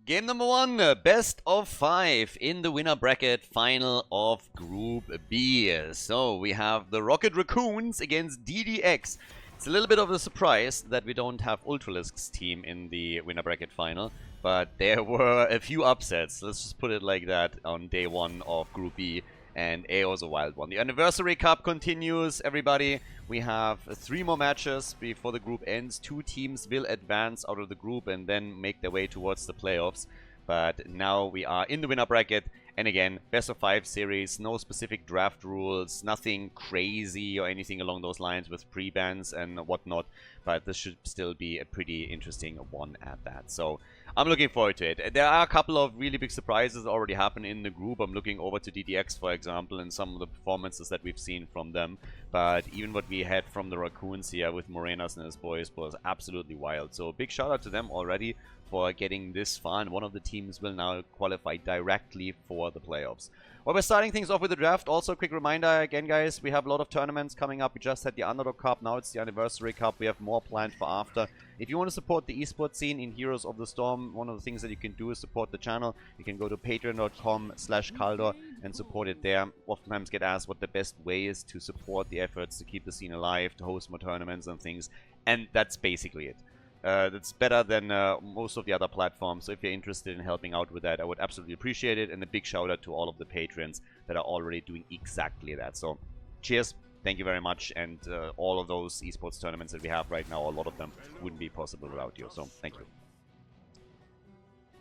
Game number one, best of 5 in the winner bracket final of Group B. So we have the Rocket Raccoons against DDX. It's a little bit of a surprise that we don't have Ultralisk's team in the winner bracket final, but there were a few upsets, let's just put it like that, on day one of Group B, and A was a wild one. The Anniversary Cup continues, everybody. We have 3 more matches before the group ends. 2 teams will advance out of the group and then make their way towards the playoffs. But now we are in the winner bracket. And again, best of 5 series, no specific draft rules, nothing crazy or anything along those lines with pre-bans and whatnot. But this should still be a pretty interesting one at that. So I'm looking forward to it. There are a couple of really big surprises that already happened in the group. I'm looking over to DDX, for example, and some of the performances that we've seen from them. But even what we had from the Raccoons here with Morenas and his boys was absolutely wild. So big shout out to them already for getting this far, and one of the teams will now qualify directly for the playoffs. Well, we're starting things off with the draft. Also, a quick reminder again, guys, we have a lot of tournaments coming up. We just had the Underdog Cup, now it's the Anniversary Cup. We have more planned for after. If you want to support the esports scene in Heroes of the Storm, one of the things that you can do is support the channel. You can go to patreon.com/Khaldor and support it there. Oftentimes get asked what the best way is to support the efforts to keep the scene alive, to host more tournaments and things, and that's basically it. That's better than most of the other platforms, so if you're interested in helping out with that, I would absolutely appreciate it, and a big shout out to all of the patrons that are already doing exactly that. So cheers, thank you very much, and all of those esports tournaments that we have right now, a lot of them wouldn't be possible without you, so thank you.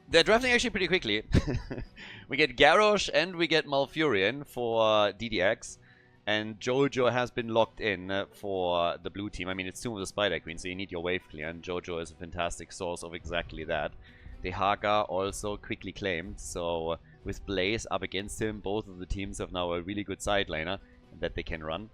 They're drafting actually pretty quickly. We get Garrosh and we get Malfurion for DDX. And Jojo has been locked in for the blue team. I mean, it's Tomb of the Spider Queen, so you need your wave clear, and Jojo is a fantastic source of exactly that. The Haga also quickly claimed, so with Blaze up against him, both of the teams have now a really good side laner that they can run.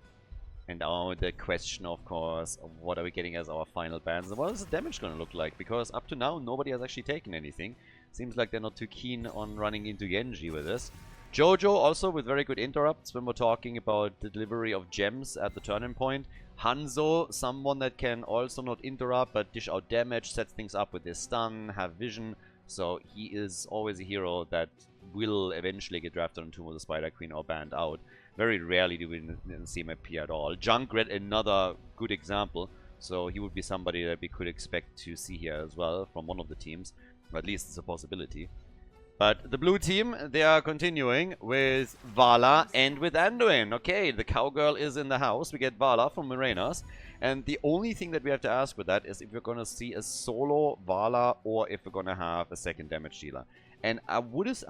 And now the question, of course, what are we getting as our final bans, and what is the damage going to look like? Because up to now, nobody has actually taken anything. Seems like they're not too keen on running into Genji with this. Jojo also with very good interrupts when we're talking about the delivery of gems at the turning point. Hanzo, someone that can also not interrupt but dish out damage, sets things up with his stun, have vision. So he is always a hero that will eventually get drafted on Tomb of the Spider Queen or banned out. Very rarely do we see him appear at all. Junkrat, another good example. So he would be somebody that we could expect to see here as well from one of the teams. Or at least it's a possibility. But the blue team, they are continuing with Vala and with Anduin. Okay, the cowgirl is in the house. We get Vala from Morenas. And the only thing that we have to ask with that is if we're going to see a solo Vala or if we're going to have a second damage dealer. And I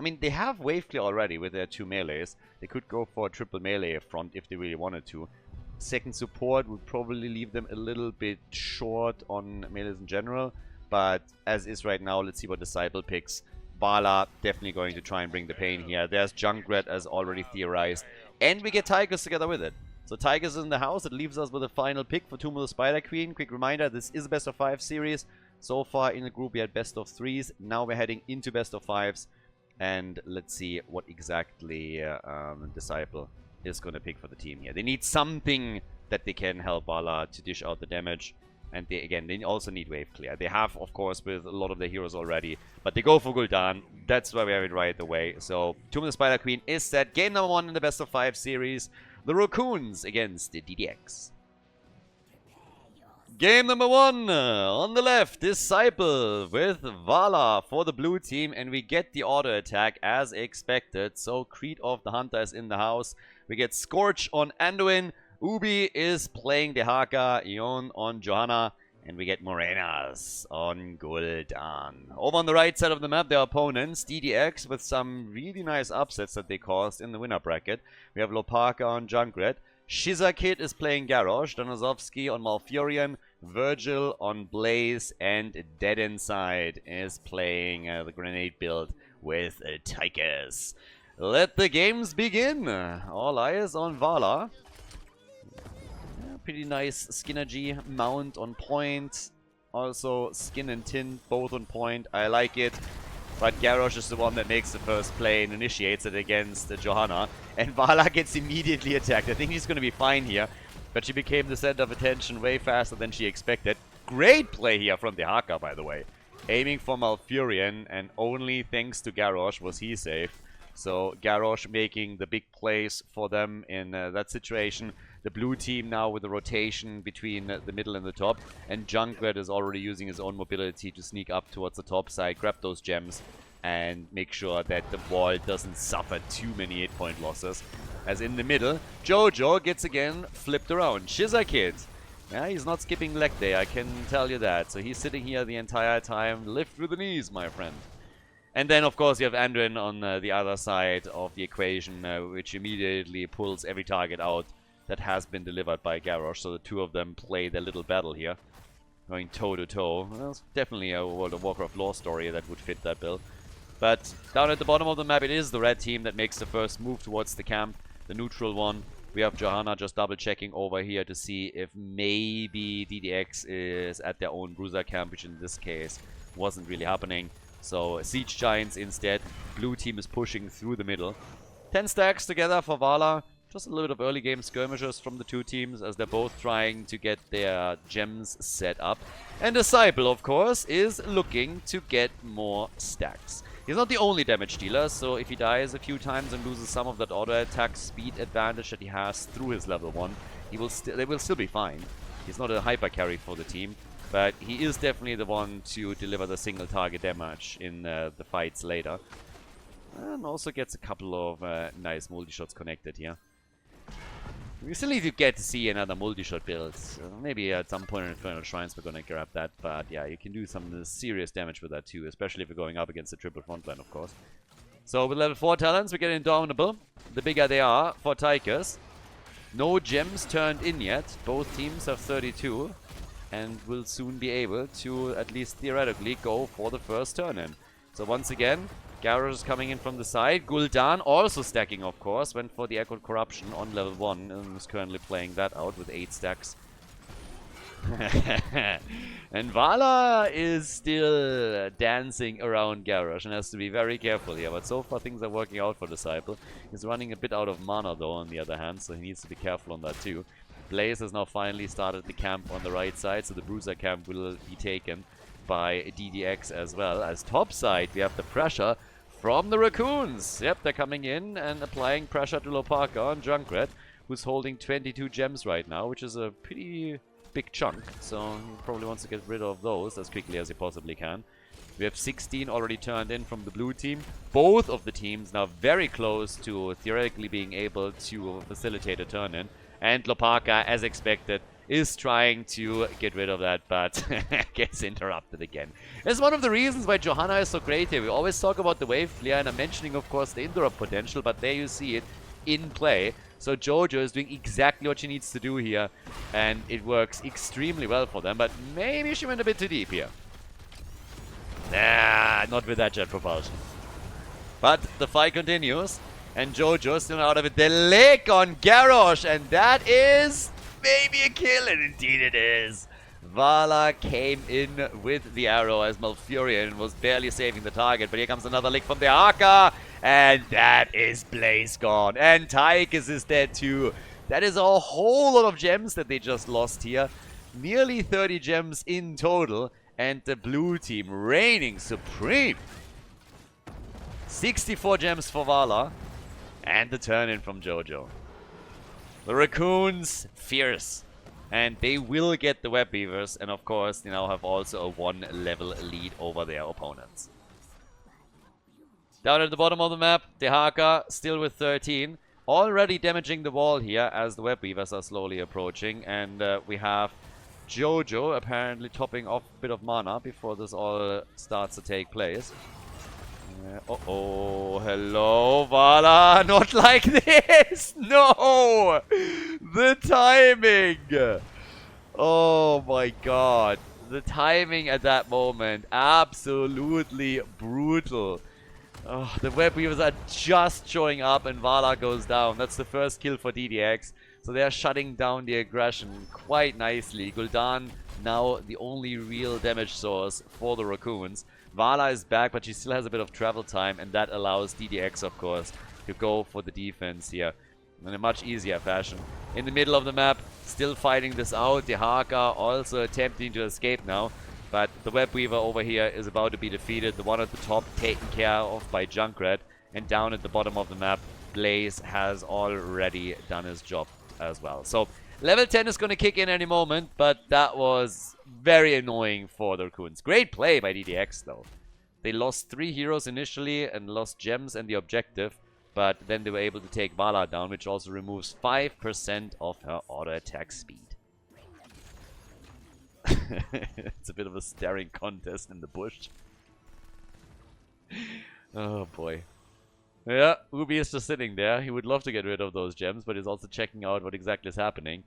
mean, they have wave clear already with their 2 melees. They could go for a triple melee front if they really wanted to. Second support would probably leave them a little bit short on melees in general. But as is right now, let's see what Disciple picks. Vala definitely going to try and bring the pain here. There's Junkrat as already theorized. And we get Tigers together with it. So Tigers is in the house. It leaves us with a final pick for Tomb of the Spider Queen. Quick reminder, this is a best of 5 series. So far in the group we had best of 3s. Now we're heading into best of 5s. And let's see what exactly Disciple is going to pick for the team here. They need something that they can help Vala to dish out the damage. And they also need wave clear. They have, of course, with a lot of their heroes already. But they go for Gul'dan. That's why we have it right away. So, Tomb of the Spider Queen is set. Game number 1 in the best of 5 series. The Raccoons against the DDX. Game number 1. On the left, Disciple with Vala for the blue team. And we get the auto attack as expected. So, Creed of the Hunter is in the house. We get Scorch on Anduin. Ubi is playing the Haka, Ion on Johanna, and we get Morenas on Gul'dan. Over on the right side of the map, their opponents, DDX, with some really nice upsets that they caused in the winner bracket. We have Lopaka on Junkrat. Shizakid is playing Garrosh, Donozovsky on Malfurion, Virgil on Blaze, and Dead Inside is playing the grenade build with Tychus. Let the games begin. All eyes on Vala. Pretty nice Skinergy mount on point. Also skin and tint both on point. I like it. But Garrosh is the one that makes the first play and initiates it against Johanna. And Vala gets immediately attacked. I think she's going to be fine here. But she became the center of attention way faster than she expected. Great play here from the Haka, by the way. aiming for Malfurion, and only thanks to Garrosh was he safe. So Garrosh making the big plays for them in that situation. The blue team now with the rotation between the middle and the top. And Junkrat is already using his own mobility to sneak up towards the top side, grab those gems, and make sure that the wall doesn't suffer too many 8-point losses. As in the middle, Jojo gets again flipped around. Shizakid. Yeah, he's not skipping leg day, I can tell you that. So he's sitting here the entire time. Lift with the knees, my friend. And then, of course, you have Andrin on the other side of the equation, which immediately pulls every target out that has been delivered by Garrosh. So the two of them play their little battle here, going toe-to-toe. Well, it's definitely a World of Warcraft lore story that would fit that bill. But down at the bottom of the map, it is the red team that makes the first move towards the camp, the neutral one. We have Johanna just double-checking over here to see if maybe DDX is at their own bruiser camp, which in this case wasn't really happening. So Siege Giants instead. Blue team is pushing through the middle. 10 stacks together for Vala. Just a little bit of early game skirmishes from the two teams as they're both trying to get their gems set up. And Disciple, of course, is looking to get more stacks. He's not the only damage dealer, so if he dies a few times and loses some of that auto attack speed advantage that he has through his level 1, they will still be fine. He's not a hyper carry for the team, but he is definitely the one to deliver the single target damage in the fights later. And also gets a couple of nice multi-shots connected here. We still need to get to see another multi-shot build. Maybe at some point in Infernal Shrines we're gonna grab that, but yeah, you can do some serious damage with that too, especially if you're going up against the triple frontline, of course. So with level 4 talents, we get Indomitable. The bigger they are for Tychus. No gems turned in yet. Both teams have 32 and will soon be able to, at least theoretically, go for the first turn-in. So once again, Garrosh is coming in from the side. Gul'dan also stacking, of course. Went for the Echoed Corruption on level 1 and is currently playing that out with 8 stacks. And Vala is still dancing around Garrosh and has to be very careful here. But so far things are working out for Disciple. He's running a bit out of mana though on the other hand, so he needs to be careful on that too. Blaze has now finally started the camp on the right side, so the Bruiser camp will be taken by DDX as well. As top side, we have the pressure from the Raccoons. Yep, they're coming in and applying pressure to Lopaka on Junkrat, who's holding 22 gems right now, which is a pretty big chunk. So he probably wants to get rid of those as quickly as he possibly can. We have 16 already turned in from the blue team. Both of the teams now very close to theoretically being able to facilitate a turn-in. And Lopaka, as expected, is trying to get rid of that, but gets interrupted again. That's one of the reasons why Johanna is so great here. We always talk about the wave flare, and I'm mentioning, of course, the interrupt potential, but there you see it in play. So Jojo is doing exactly what she needs to do here, and it works extremely well for them, but maybe she went a bit too deep here. Nah, not with that jet propulsion. But the fight continues, and Jojo still out of it. The lick on Garrosh, and that is maybe a kill, and indeed it is. Vala came in with the arrow as Malfurion was barely saving the target, but here comes another lick from the Arca, and that is Blaze gone. And Tychus is dead too. That is a whole lot of gems that they just lost here. Nearly 30 gems in total, and the blue team reigning supreme. 64 gems for Vala, and the turn-in from Jojo. The Raccoons, fierce. And they will get the Web Weavers, and of course they now have also a 1-level lead over their opponents. Down at the bottom of the map, Dehaka still with 13. Already damaging the wall here as the Web Weavers are slowly approaching. And we have Jojo apparently topping off a bit of mana before this all starts to take place. Uh-oh, hello, Vala, not like this, no, the timing, oh my god, the timing at that moment, absolutely brutal. Oh, the Web Weavers are just showing up and Vala goes down. That's the first kill for DDX, so they are shutting down the aggression quite nicely. Gul'dan now the only real damage source for the Raccoons. Vala is back, but she still has a bit of travel time, and that allows DDX, of course, to go for the defense here in a much easier fashion. In the middle of the map, still fighting this out. Dehaka also attempting to escape now. But the Web Weaver over here is about to be defeated. The one at the top taken care of by Junkrat. And down at the bottom of the map, Blaze has already done his job as well. So level 10 is going to kick in any moment, but that was very annoying for the Raccoons. Great play by DDX though. They lost 3 heroes initially and lost gems and the objective, but then they were able to take Vala down, which also removes 5% of her auto attack speed. It's a bit of a staring contest in the bush. Oh boy. Yeah, Ubi is just sitting there. He would love to get rid of those gems, but he's also checking out what exactly is happening.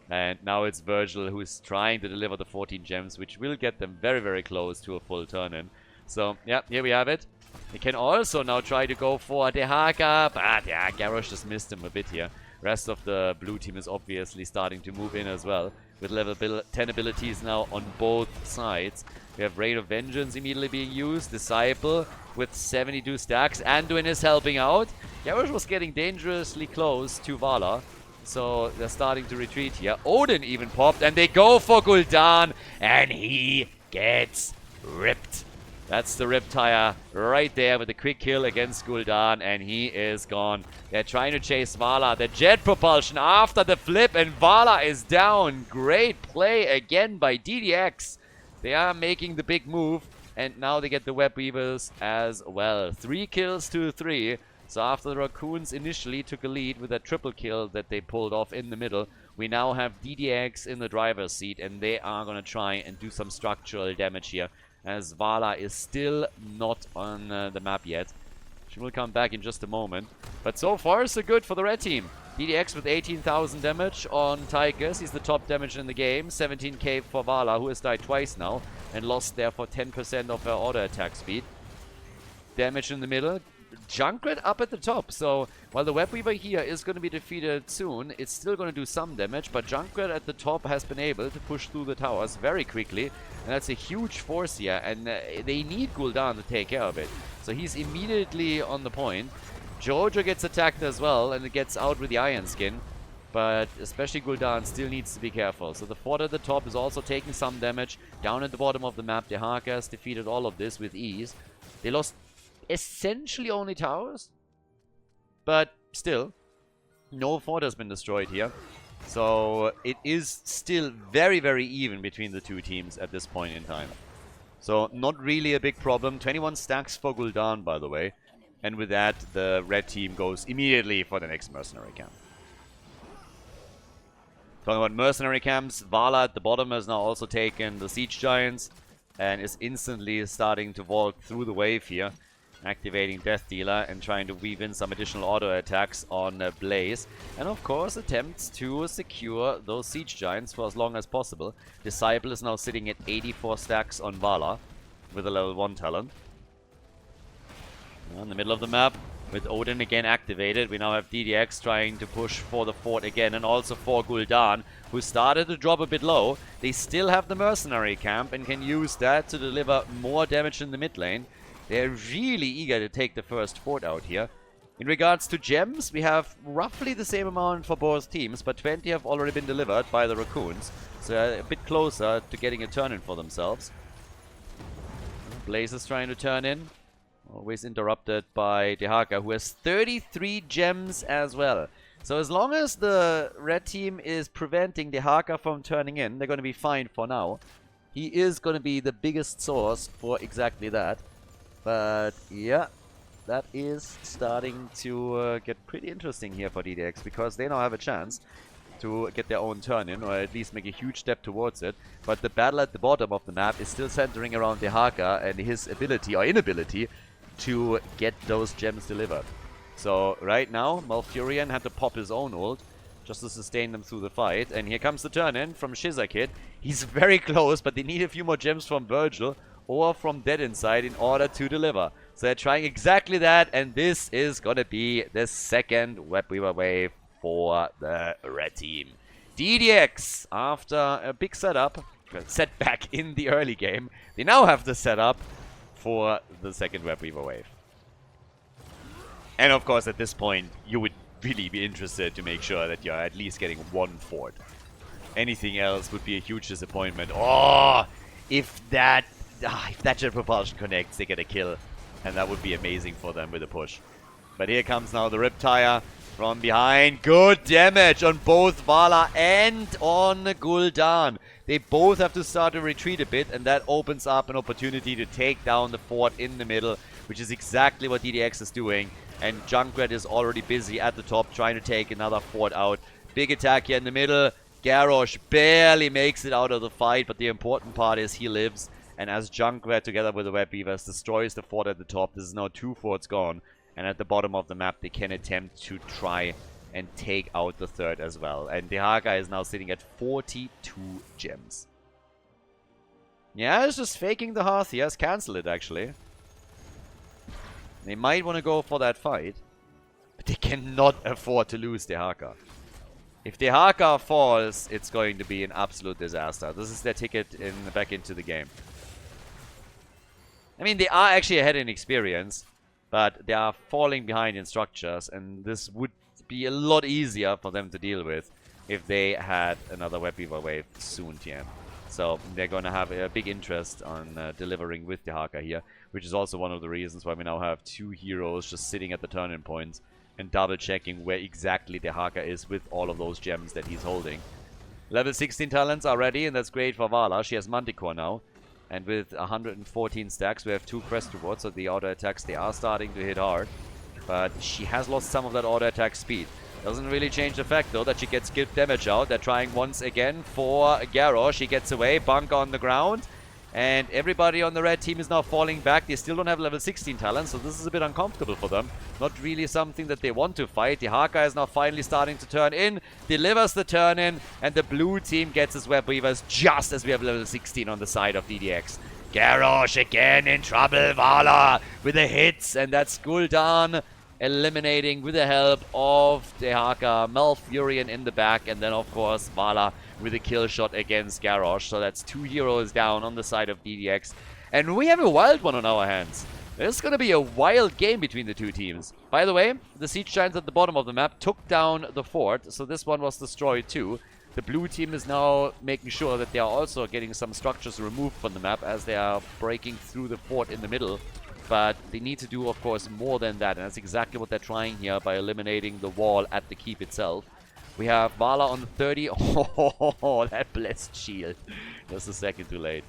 And now it's Virgil who's trying to deliver the 14 gems, which will get them very, very close to a full turn-in. So, yeah, here we have it. They can also now try to go for Dehaka, but yeah, Garrosh just missed him a bit here. Rest of the blue team is obviously starting to move in as well, with level 10 abilities now on both sides. We have Rain of Vengeance immediately being used, Disciple with 72 stacks, Anduin is helping out. Garrosh was getting dangerously close to Vala, so they're starting to retreat here. Odin even popped, and they go for Gul'dan, and he gets ripped. That's the Riptire right there with a quick kill against Gul'dan, and he is gone. They're trying to chase Vala. The jet propulsion after the flip, and Vala is down. Great play again by DDX. They are making the big move, and now they get the Web Weavers as well. 3 kills to 3. So after the Raccoons initially took a lead with that triple kill that they pulled off in the middle, we now have DDX in the driver's seat, and they are going to try and do some structural damage here, as Vala is still not on the map yet. She will come back in just a moment. But so far, so good for the red team. DDX with 18,000 damage on Tychus. He's the top damage in the game. 17k for Vala, who has died twice now, and lost therefore 10% of her auto attack speed. Damage in the middle. Junkrat up at the top. So while the Web Weaver here is going to be defeated soon, it's still going to do some damage, but Junkrat at the top has been able to push through the towers very quickly, and that's a huge force here, and they need Gul'dan to take care of it. So he's immediately on the point. Jojo gets attacked as well, and it gets out with the Iron Skin, but especially Gul'dan still needs to be careful. So the fort at the top is also taking some damage. Down at the bottom of the map, Dehaka has defeated all of this with ease. They lost essentially only towers, but still, no fort has been destroyed here. So it is still very, very even between the two teams at this point in time. So not really a big problem. 21 stacks for Gul'dan, by the way. And with that, the red team goes immediately for the next mercenary camp. Talking about mercenary camps, Vala at the bottom has now also taken the siege giants and is instantly starting to vault through the wave here, activating Death Dealer and trying to weave in some additional auto attacks on Blaze. And of course attempts to secure those siege giants for as long as possible. Disciple is now sitting at 84 stacks on Vala with a level 1 talent. In the middle of the map, with Odin again activated, we now have DDX trying to push for the fort again, and also for Gul'dan, who started to drop a bit low. They still have the mercenary camp and can use that to deliver more damage in the mid lane. They're really eager to take the first fort out here. In regards to gems, we have roughly the same amount for both teams, but 20 have already been delivered by the Raccoons, so they're a bit closer to getting a turn-in for themselves. Blaze is trying to turn in. Always interrupted by Dehaka, who has 33 gems as well. So as long as the red team is preventing Dehaka from turning in, they're going to be fine for now. He is going to be the biggest source for exactly that. But yeah, that is starting to get pretty interesting here for DDX, because they now have a chance to get their own turn in, or at least make a huge step towards it. But the battle at the bottom of the map is still centering around Dehaka and his ability or inability to get those gems delivered. So right now, Malfurion had to pop his own ult just to sustain them through the fight. And here comes the turn-in from Shizakid. He's very close, but they need a few more gems from Virgil or from Dead Inside in order to deliver. So they're trying exactly that, and this is gonna be the second Web Weaver wave for the red team. DDX, after a big setback in the early game, they now have the setup for the second Web Weaver wave. And of course, at this point, you would really be interested to make sure that you're at least getting one fort. Anything else would be a huge disappointment. Oh, If that jet propulsion connects, they get a kill. And that would be amazing for them with a push. But here comes now the Riptire from behind. Good damage on both Vala and on Gul'dan. They both have to start to retreat a bit, and that opens up an opportunity to take down the fort in the middle, which is exactly what DDX is doing. And Junkrat is already busy at the top trying to take another fort out. Big attack here in the middle. Garrosh barely makes it out of the fight, but the important part is he lives. And as Junkrat together with the Web Weavers destroys the fort at the top, this is now 2 forts gone. And at the bottom of the map, they can attempt to try and take out the third as well. And Dehaka is now sitting at 42 gems. Yeah, it's just faking the hearth. He has cancelled it, actually. They might want to go for that fight. But they cannot afford to lose Dehaka. If Dehaka falls, it's going to be an absolute disaster. This is their ticket back into the game. I mean, they are actually ahead in experience. But they are falling behind in structures, and this would be a lot easier for them to deal with if they had another Web Weaver wave soon, TM. So they're going to have a big interest on delivering with Dehaka here, which is also one of the reasons why we now have 2 heroes just sitting at the turn-in points and double-checking where exactly Dehaka is with all of those gems that he's holding. Level 16 talents are ready, and that's great for Vala. She has Manticore now. And with 114 stacks, we have 2 crest rewards, so the auto attacks, they are starting to hit hard. But she has lost some of that auto attack speed. Doesn't really change the fact, though, that she gets gift damage out. They're trying once again for Garrosh. She gets away, Bunk on the ground. And everybody on the red team is now falling back. They still don't have level 16 talents, so this is a bit uncomfortable for them. Not really something that they want to fight. Dehaka is now finally starting to turn in, delivers the turn in, and the blue team gets his Web Weavers just as we have level 16 on the side of DDX. Garrosh again in trouble. Vala with the hits, and that's Gul'dan eliminating with the help of Dehaka, Malfurion in the back, and then of course Vala with a kill shot against Garrosh. So that's 2 heroes down on the side of DDX. And we have a wild one on our hands. There's going to be a wild game between the 2 teams. By the way, the Siege Giants at the bottom of the map took down the fort, so this one was destroyed too. The blue team is now making sure that they are also getting some structures removed from the map as they are breaking through the fort in the middle. But they need to do, of course, more than that, and that's exactly what they're trying here by eliminating the wall at the keep itself. We have Vala on 30. Oh, that blessed shield. Just a second too late.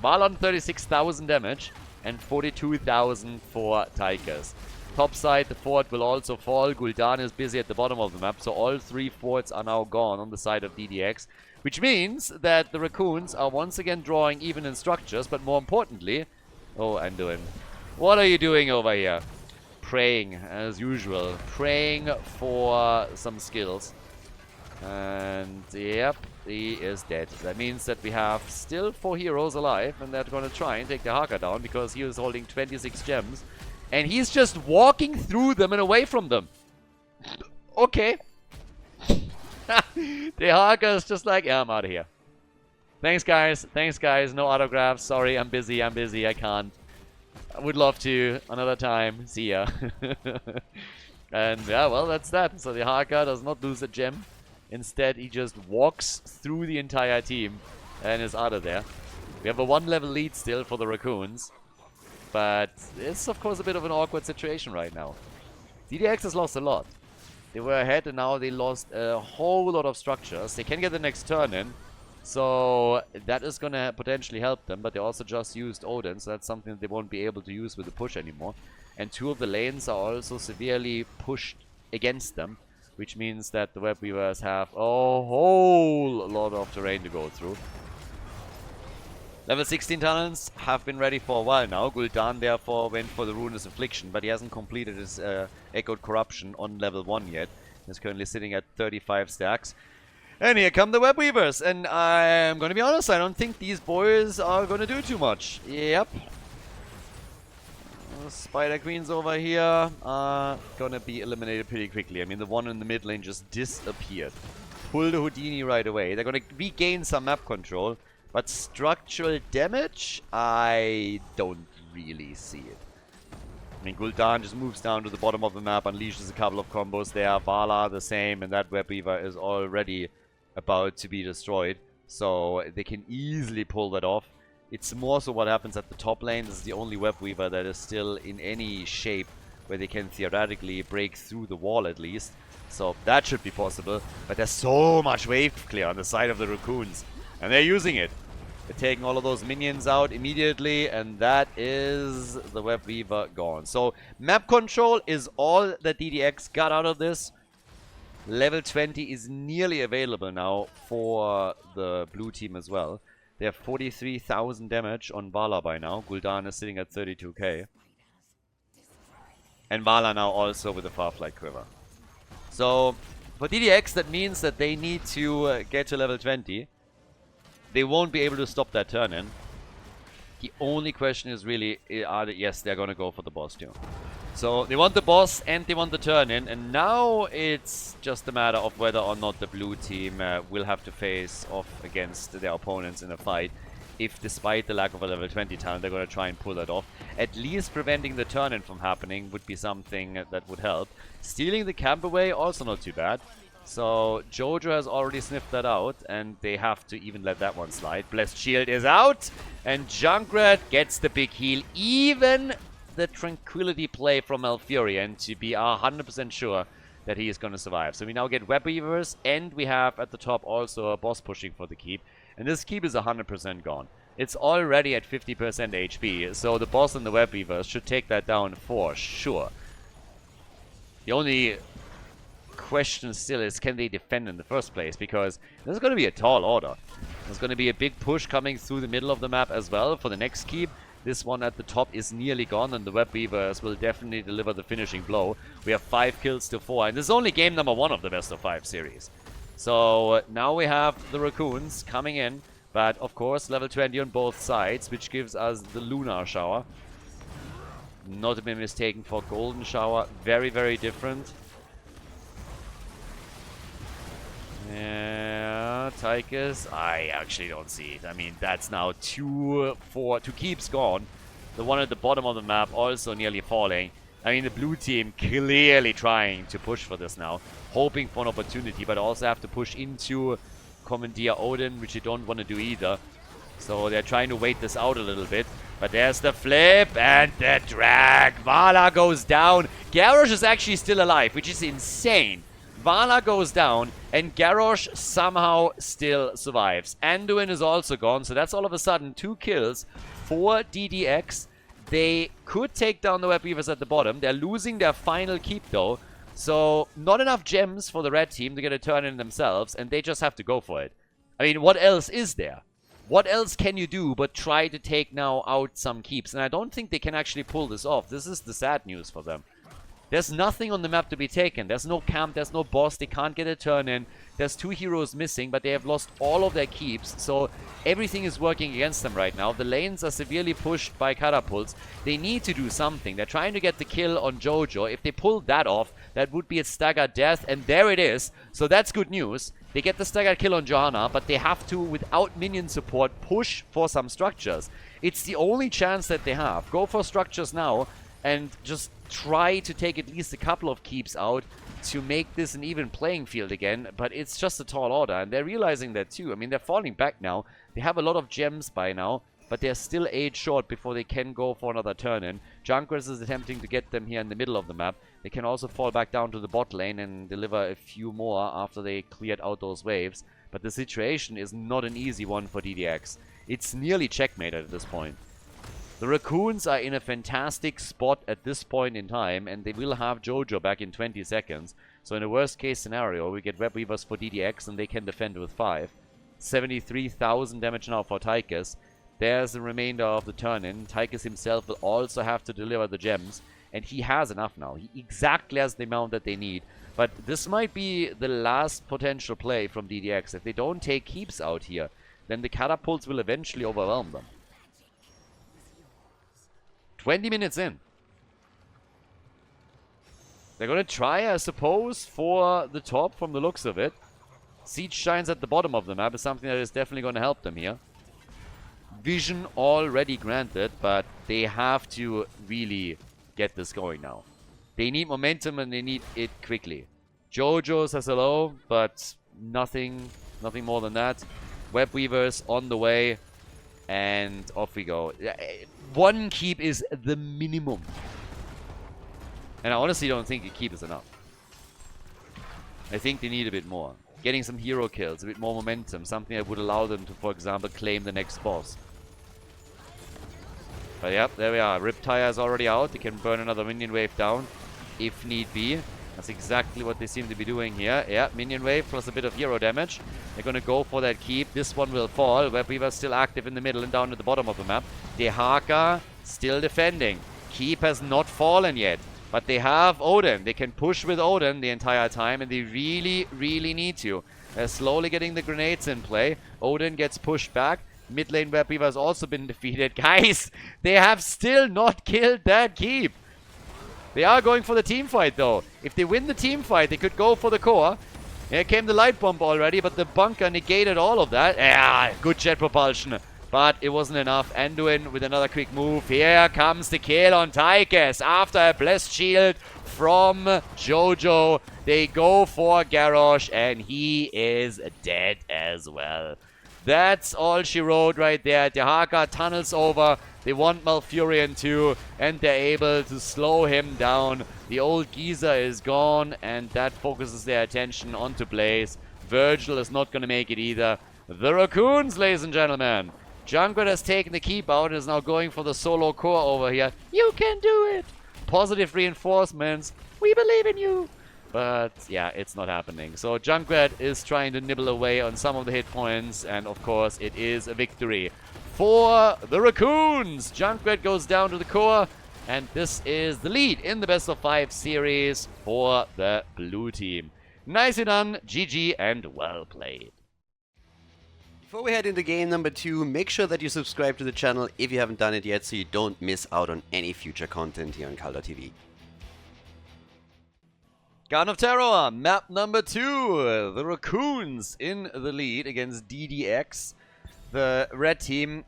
Vala on 36,000 damage and 42,000 for Tychus. Top side, the fort will also fall. Gul'dan is busy at the bottom of the map, so all 3 forts are now gone on the side of DDX. Which means that the Raccoons are once again drawing even in structures, but more importantly... Oh, Anduin. What are you doing over here? Praying, as usual. Praying for some skills. And, yep, he is dead. That means that we have still 4 heroes alive, and they're going to try and take the Haka down, because he is holding 26 gems. And he's just walking through them and away from them. Okay. The Haka is just like, yeah, I'm out of here. Thanks, guys. Thanks, guys. No autographs. Sorry, I'm busy. I can't. I would love to another time. See ya. And yeah, well, that's that. So the Haka does not lose a gem. Instead, he just walks through the entire team and is out of there. We have a 1-level lead still for the Raccoons. But it's, of course, a bit of an awkward situation right now. DDX has lost a lot. They were ahead and now they lost a whole lot of structures. They can get the next turn in. So that is going to potentially help them. But they also just used Odin. So that's something that they won't be able to use with the push anymore. And 2 of the lanes are also severely pushed against them. Which means that the Web Weavers have a whole lot of terrain to go through. Level 16 talents have been ready for a while now. Gul'dan therefore went for the Ruinous Affliction, but he hasn't completed his Echoed Corruption on level 1 yet. He's currently sitting at 35 stacks. And here come the Web Weavers, and I'm going to be honest, I don't think these boys are going to do too much. Yep. Spider Queens over here are going to be eliminated pretty quickly. I mean, the one in the mid lane just disappeared. Pull the Houdini right away. They're going to regain some map control. But structural damage, I don't really see it. I mean, Gul'dan just moves down to the bottom of the map, unleashes a couple of combos there. Vala the same, and that Web Weaver is already about to be destroyed. So they can easily pull that off. It's more so what happens at the top lane. This is the only Web Weaver that is still in any shape where they can theoretically break through the wall at least. So that should be possible. But there's so much wave clear on the side of the Raccoons. And they're using it. They're taking all of those minions out immediately. And that is the Web Weaver gone. So map control is all that DDX got out of this. Level 20 is nearly available now for the blue team as well. They have 43,000 damage on Vala by now. Gul'dan is sitting at 32k. And Vala now also with a Farflight Quiver. So, for DDX, that means that they need to get to level 20. They won't be able to stop that turn-in. The only question is really, yes, they're going to go for the boss too. So, they want the boss and they want the turn-in. And now it's just a matter of whether or not the blue team will have to face off against their opponents in a fight. If, despite the lack of a level 20 talent, they're going to try and pull that off. At least preventing the turn-in from happening would be something that would help. Stealing the camp away, also not too bad. So, Jojo has already sniffed that out, and they have to even let that one slide. Blessed Shield is out, and Junkrat gets the big heal. Even the Tranquility play from Malfurion to be 100% sure that he is going to survive. So we now get Web Weavers, and we have at the top also a boss pushing for the keep. And this keep is 100% gone. It's already at 50% HP, so the boss and the Web Weavers should take that down for sure. The only question still is, can they defend in the first place? Because there's going to be a tall order. There's going to be a big push coming through the middle of the map as well for the next keep. This one at the top is nearly gone, and the Web Weavers will definitely deliver the finishing blow. We have 5 kills to 4, and this is only game number 1 of the best of 5 series. So now we have the Raccoons coming in, but of course level 20 on both sides, which gives us the Lunar Shower. Not to be mistaken for Golden Shower, very, very different. Yeah, Tychus, I actually don't see it. I mean, that's now 2 keeps gone. The one at the bottom of the map also nearly falling. I mean, the blue team clearly trying to push for this now. Hoping for an opportunity, but also have to push into Commandeer Odin, which they don't want to do either. So they're trying to wait this out a little bit. But there's the flip and the drag. Vala goes down. Garrosh is actually still alive, which is insane. Vala goes down, and Garrosh somehow still survives. Anduin is also gone, so that's all of a sudden 2 kills for DDX. They could take down the Web Weavers at the bottom. They're losing their final keep, though. So, not enough gems for the red team to get a turn in themselves, and they just have to go for it. I mean, what else is there? What else can you do but try to take now out some keeps? And I don't think they can actually pull this off. This is the sad news for them. There's nothing on the map to be taken. There's no camp, there's no boss, they can't get a turn in. There's 2 heroes missing, but they have lost all of their keeps. So everything is working against them right now. The lanes are severely pushed by catapults. They need to do something. They're trying to get the kill on Jojo. If they pull that off, that would be a staggered death. And there it is. So that's good news. They get the staggered kill on Johanna, but they have to, without minion support, push for some structures. It's the only chance that they have. Go for structures now and just try to take at least a couple of keeps out to make this an even playing field again, but it's just a tall order, and they're realizing that too. I mean, they're falling back now. They have a lot of gems by now, but they're still 8 short before they can go for another turn-in. Junkers is attempting to get them here in the middle of the map. They can also fall back down to the bot lane and deliver a few more after they cleared out those waves, but the situation is not an easy one for DDX. It's nearly checkmated at this point. The Raccoons are in a fantastic spot at this point in time, and they will have Jojo back in 20 seconds. So in a worst case scenario, we get Web Weavers for DDX and they can defend with 5. 73,000 damage now for Tychus. There's the remainder of the turn-in. Tychus himself will also have to deliver the gems, and he has enough now. He exactly has the amount that they need. But this might be the last potential play from DDX. If they don't take keeps out here, then the catapults will eventually overwhelm them. 20 minutes in. They're going to try, I suppose, for the top from the looks of it. Siege Shines at the bottom of the map is something that is definitely going to help them here. Vision already granted, but they have to really get this going now. They need momentum and they need it quickly. Jojo says hello, but nothing more than that. Web Weavers on the way. And off we go. One keep is the minimum. And I honestly don't think a keep is enough. I think they need a bit more. Getting some hero kills, a bit more momentum, something that would allow them to, for example, claim the next boss. But yep, there we are. Riptire is already out. They can burn another minion wave down if need be. That's exactly what they seem to be doing here. Yeah, minion wave plus a bit of hero damage. They're going to go for that keep. This one will fall. Web Weaver still active in the middle and down at the bottom of the map. Dehaka still defending. Keep has not fallen yet. But they have Odin. They can push with Odin the entire time, and they really, really need to. They're slowly getting the grenades in play. Odin gets pushed back. Mid lane Web Weaver has also been defeated. Guys, they have still not killed that keep. They are going for the team fight, though. If they win the team fight, they could go for the core. Here came the light bomb already, but the bunker negated all of that. Yeah, good jet propulsion. But it wasn't enough. Anduin with another quick move. Here comes the kill on Tychus. After a blessed shield from Jojo, they go for Garrosh, and he is dead as well. That's all she wrote right there. Dehaka tunnels over. They want Malfurion too, and they're able to slow him down. The old geezer is gone, and that focuses their attention onto Blaze. Virgil is not going to make it either. The Raccoons, ladies and gentlemen. Junkrat has taken the keep out and is now going for the solo core over here. You can do it! Positive reinforcements. We believe in you! But yeah, it's not happening. So Junkrat is trying to nibble away on some of the hit points, and of course it is a victory for the Raccoons. Junkrat goes down to the core, and this is the lead in the best of 5 series for the blue team. Nicely done, GG, and well played. Before we head into game number 2, make sure that you subscribe to the channel if you haven't done it yet so you don't miss out on any future content here on Khaldor TV. Garden of Terror, map number 2. The Raccoons in the lead against DDX. The red team,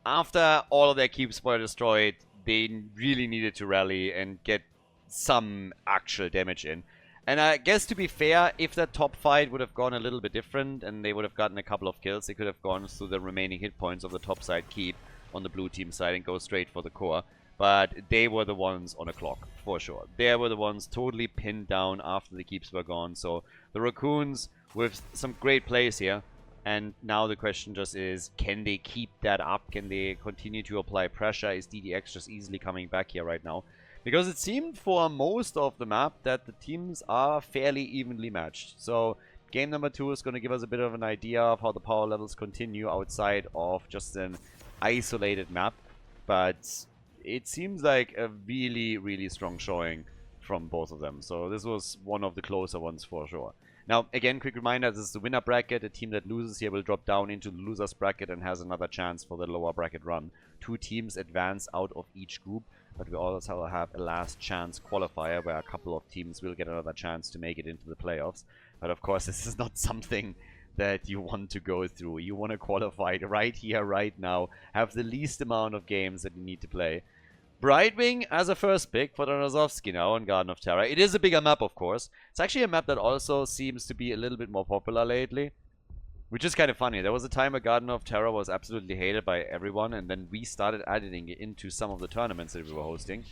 after all of their keeps were destroyed, they really needed to rally and get some actual damage in. And I guess, to be fair, if that top fight would have gone a little bit different and they would have gotten a couple of kills, they could have gone through the remaining hit points of the top side keep on the blue team side and go straight for the core. But they were the ones on a clock, for sure. They were the ones totally pinned down after the keeps were gone. So the Raccoons with some great plays here. And now the question just is, can they keep that up? Can they continue to apply pressure? Is DDX just easily coming back here right now? Because it seemed for most of the map that the teams are fairly evenly matched. So game number 2 is going to give us a bit of an idea of how the power levels continue outside of just an isolated map. But it seems like a really, really strong showing from both of them. So this was one of the closer ones for sure. Now, again, quick reminder, this is the winner bracket. A team that loses here will drop down into the losers bracket and has another chance for the lower bracket run. 2 teams advance out of each group, but we also have a last chance qualifier where a couple of teams will get another chance to make it into the playoffs. But of course, this is not something that you want to go through. You want to qualify right here, right now, have the least amount of games that you need to play. Brightwing as a first pick for Donazovsky now on Garden of Terror. It is a bigger map, of course. It's actually a map that also seems to be a little bit more popular lately, which is kind of funny. There was a time where Garden of Terror was absolutely hated by everyone, and then we started adding it into some of the tournaments that we were hosting.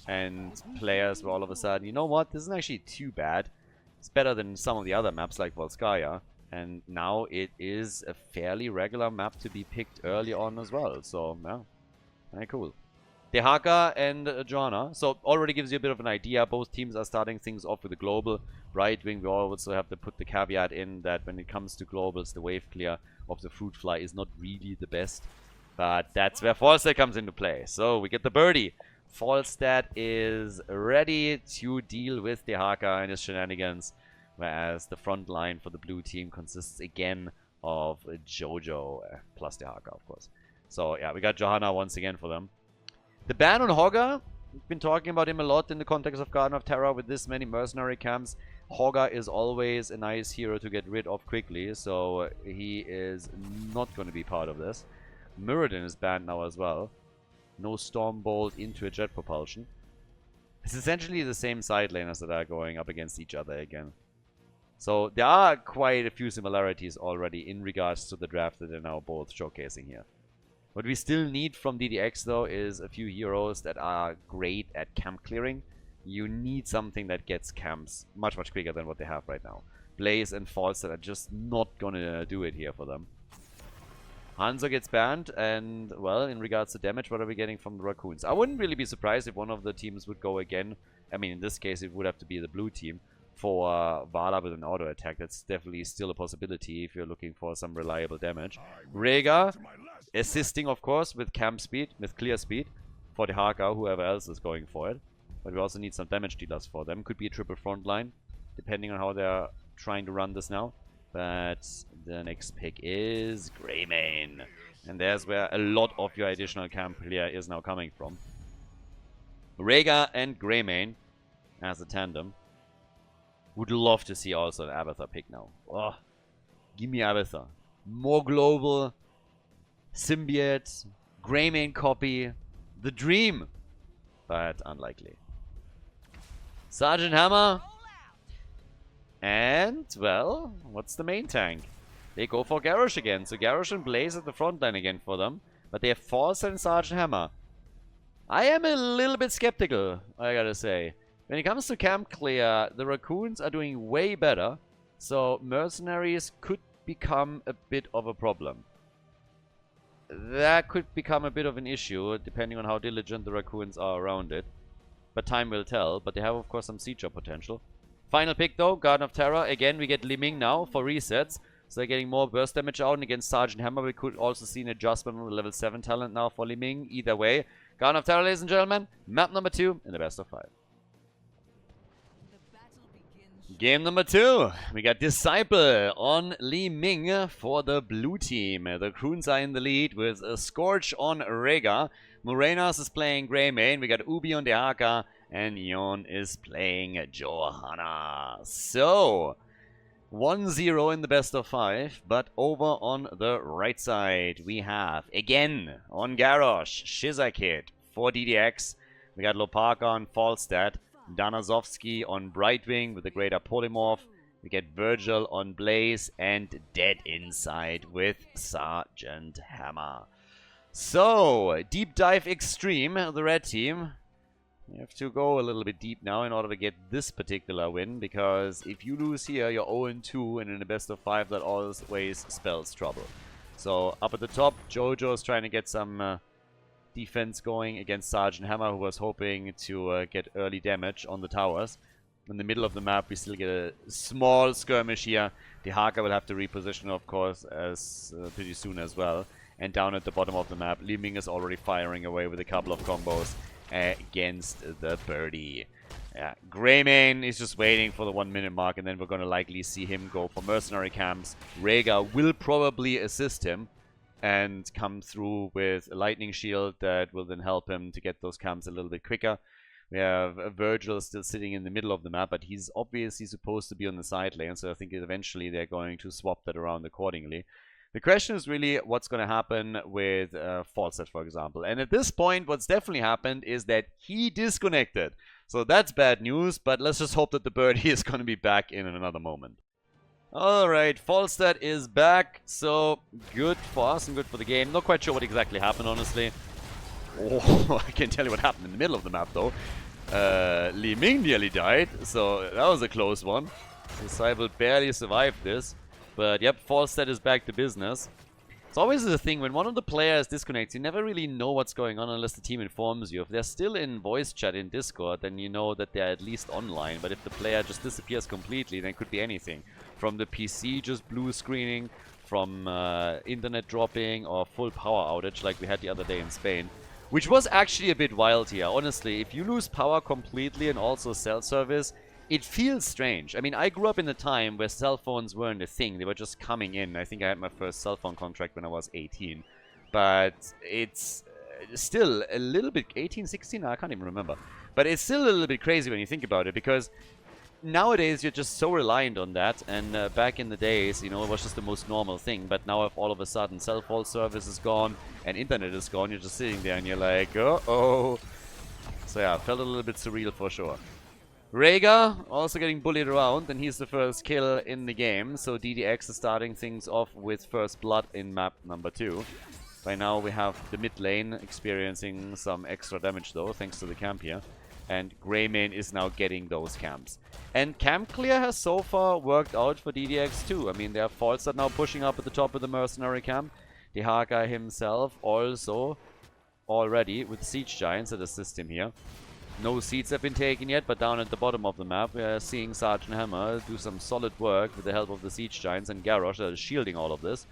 And players were all of a sudden, you know what, this isn't actually too bad. It's better than some of the other maps like Volskaya. And now it is a fairly regular map to be picked early on as well. So, yeah, very cool. Dehaka and Joanna. So already gives you a bit of an idea. Both teams are starting things off with a global. Right wing, we also have to put the caveat in that when it comes to globals, the wave clear of the fruit fly is not really the best. But that's where Falstad comes into play. So we get the birdie. Falstad is ready to deal with Dehaka and his shenanigans. Whereas the front line for the blue team consists again of Jojo plus Dehaka, of course. So yeah, we got Johanna once again for them. The ban on Hogger, we've been talking about him a lot in the context of Garden of Terror with this many mercenary camps. Hogger is always a nice hero to get rid of quickly, so he is not going to be part of this. Muradin is banned now as well. No Stormbolt into a jet propulsion. It's essentially the same side laners that are going up against each other again. So there are quite a few similarities already in regards to the draft that they're now both showcasing here. What we still need from DDX, though, is a few heroes that are great at camp clearing. You need something that gets camps much, much quicker than what they have right now. Blaze and False that are just not gonna do it here for them. Hanzo gets banned, and, well, in regards to damage, what are we getting from the Raccoons? I wouldn't really be surprised if one of the teams would go again. I mean, in this case, it would have to be the blue team for Vala with an auto attack. That's definitely still a possibility if you're looking for some reliable damage. Rega assisting, of course, with camp speed, with clear speed for the Haka, whoever else is going for it. But we also need some damage dealers for them. Could be a triple front line, depending on how they're trying to run this now. But the next pick is Greymane. And there's where a lot of your additional camp clear is now coming from. Rega and Greymane as a tandem. Would love to see also an Abathur pick now. Oh, give me Abathur. More global, symbiote, Greymane copy, the dream. But unlikely. Sergeant Hammer. And, well, what's the main tank? They go for Garrosh again. So Garrosh and Blaze at the front line again for them. But they have Force and Sergeant Hammer. I am a little bit skeptical, I gotta say. When it comes to camp clear, the Raccoons are doing way better. So mercenaries could become a bit of a problem. That could become a bit of an issue, depending on how diligent the Raccoons are around it. But time will tell. But they have, of course, some siege potential. Final pick, though, Garden of Terror. Again, we get Li Ming now for resets. So they're getting more burst damage out. And against Sergeant Hammer, we could also see an adjustment on the level 7 talent now for Li Ming. Either way, Garden of Terror, ladies and gentlemen. Map number 2 in the best of 5. Game number 2. We got Disciple on Li Ming for the blue team. The Kroons are in the lead with a Scorch on Rega. Morenas is playing Greymane. We got Ubi on the Haka. And Yon is playing Johanna. So, 1-0 in the best of 5. But over on the right side, we have, again, on Garrosh, Shizakid for DDX. We got Lopaka on Falstad. Danazovsky on Brightwing with the Greater Polymorph. We get Virgil on Blaze. And Dead Inside with Sergeant Hammer. So, Deep Dive Extreme, the red team. You have to go a little bit deep now in order to get this particular win, because if you lose here, you're 0-2, and in the best of 5, that always spells trouble. So, up at the top, Jojo is trying to get some defense going against Sergeant Hammer, who was hoping to get early damage on the towers. In the middle of the map, we still get a small skirmish here. The Haka will have to reposition, of course, as pretty soon as well. And down at the bottom of the map, Li Ming is already firing away with a couple of combos against the birdie. Yeah, Greymane is just waiting for the 1 minute mark, and then we're going to likely see him go for mercenary camps. Rega will probably assist him and come through with a lightning shield that will then help him to get those camps a little bit quicker. We have Virgil still sitting in the middle of the map, but he's obviously supposed to be on the side lane, so I think eventually they're going to swap that around accordingly. The question is really what's going to happen with Falstad, for example. And at this point, what's definitely happened is that he disconnected. So that's bad news, but let's just hope that the birdie is going to be back in another moment. Alright, Falstad is back, so good for us and good for the game. Not quite sure what exactly happened, honestly. Oh, I can tell you what happened in the middle of the map, though. Li Ming nearly died, so that was a close one. Disciple barely survived this. But yep, Falstad is back to business. It's always the thing, when one of the players disconnects, you never really know what's going on unless the team informs you. If they're still in voice chat in Discord, then you know that they're at least online. But if the player just disappears completely, then it could be anything. From the PC just blue screening, from internet dropping, or full power outage like we had the other day in Spain. Which was actually a bit wild here, honestly. If you lose power completely and also cell service, it feels strange. I mean, I grew up in a time where cell phones weren't a thing. They were just coming in. I think I had my first cell phone contract when I was 18. But it's still a little bit... 18, 16? I can't even remember. But it's still a little bit crazy when you think about it, because nowadays you're just so reliant on that. And back in the days, you know, it was just the most normal thing. But now if all of a sudden cell phone service is gone and internet is gone, you're just sitting there and you're like, uh-oh. So yeah, felt a little bit surreal for sure. Rega also getting bullied around, and he's the first kill in the game. So DDX is starting things off with first blood in map number 2. By now we have the mid lane experiencing some extra damage though, thanks to the camp here. And Greymane is now getting those camps. And camp clear has so far worked out for DDX too. I mean, there are Falstad now pushing up at the top of the mercenary camp. Dehaka himself also already with Siege Giants that assist him here. No seeds have been taken yet, but down at the bottom of the map we are seeing Sergeant Hammer do some solid work with the help of the Siege Giants and Garrosh that is shielding all of this.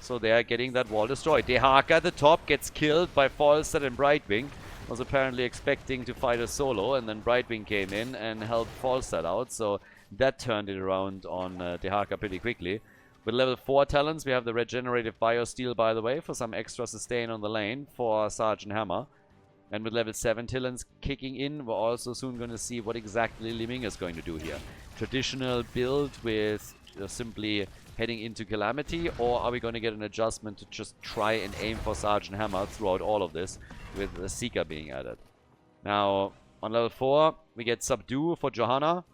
So they are getting that wall destroyed. Dehaka at the top gets killed by Falstad and Brightwing. Was apparently expecting to fight a solo, and then Brightwing came in and helped Falstad out. So that turned it around on Dehaka pretty quickly. With level 4 talents, we have the regenerative Biosteel, by the way, for some extra sustain on the lane for Sergeant Hammer. And with level 7 talents kicking in, we're also soon going to see what exactly Li Ming is going to do here. Traditional build with simply heading into Calamity, or are we going to get an adjustment to just try and aim for Sergeant Hammer throughout all of this, with the Seeker being added? Now, on level 4, we get Subdue for Johanna,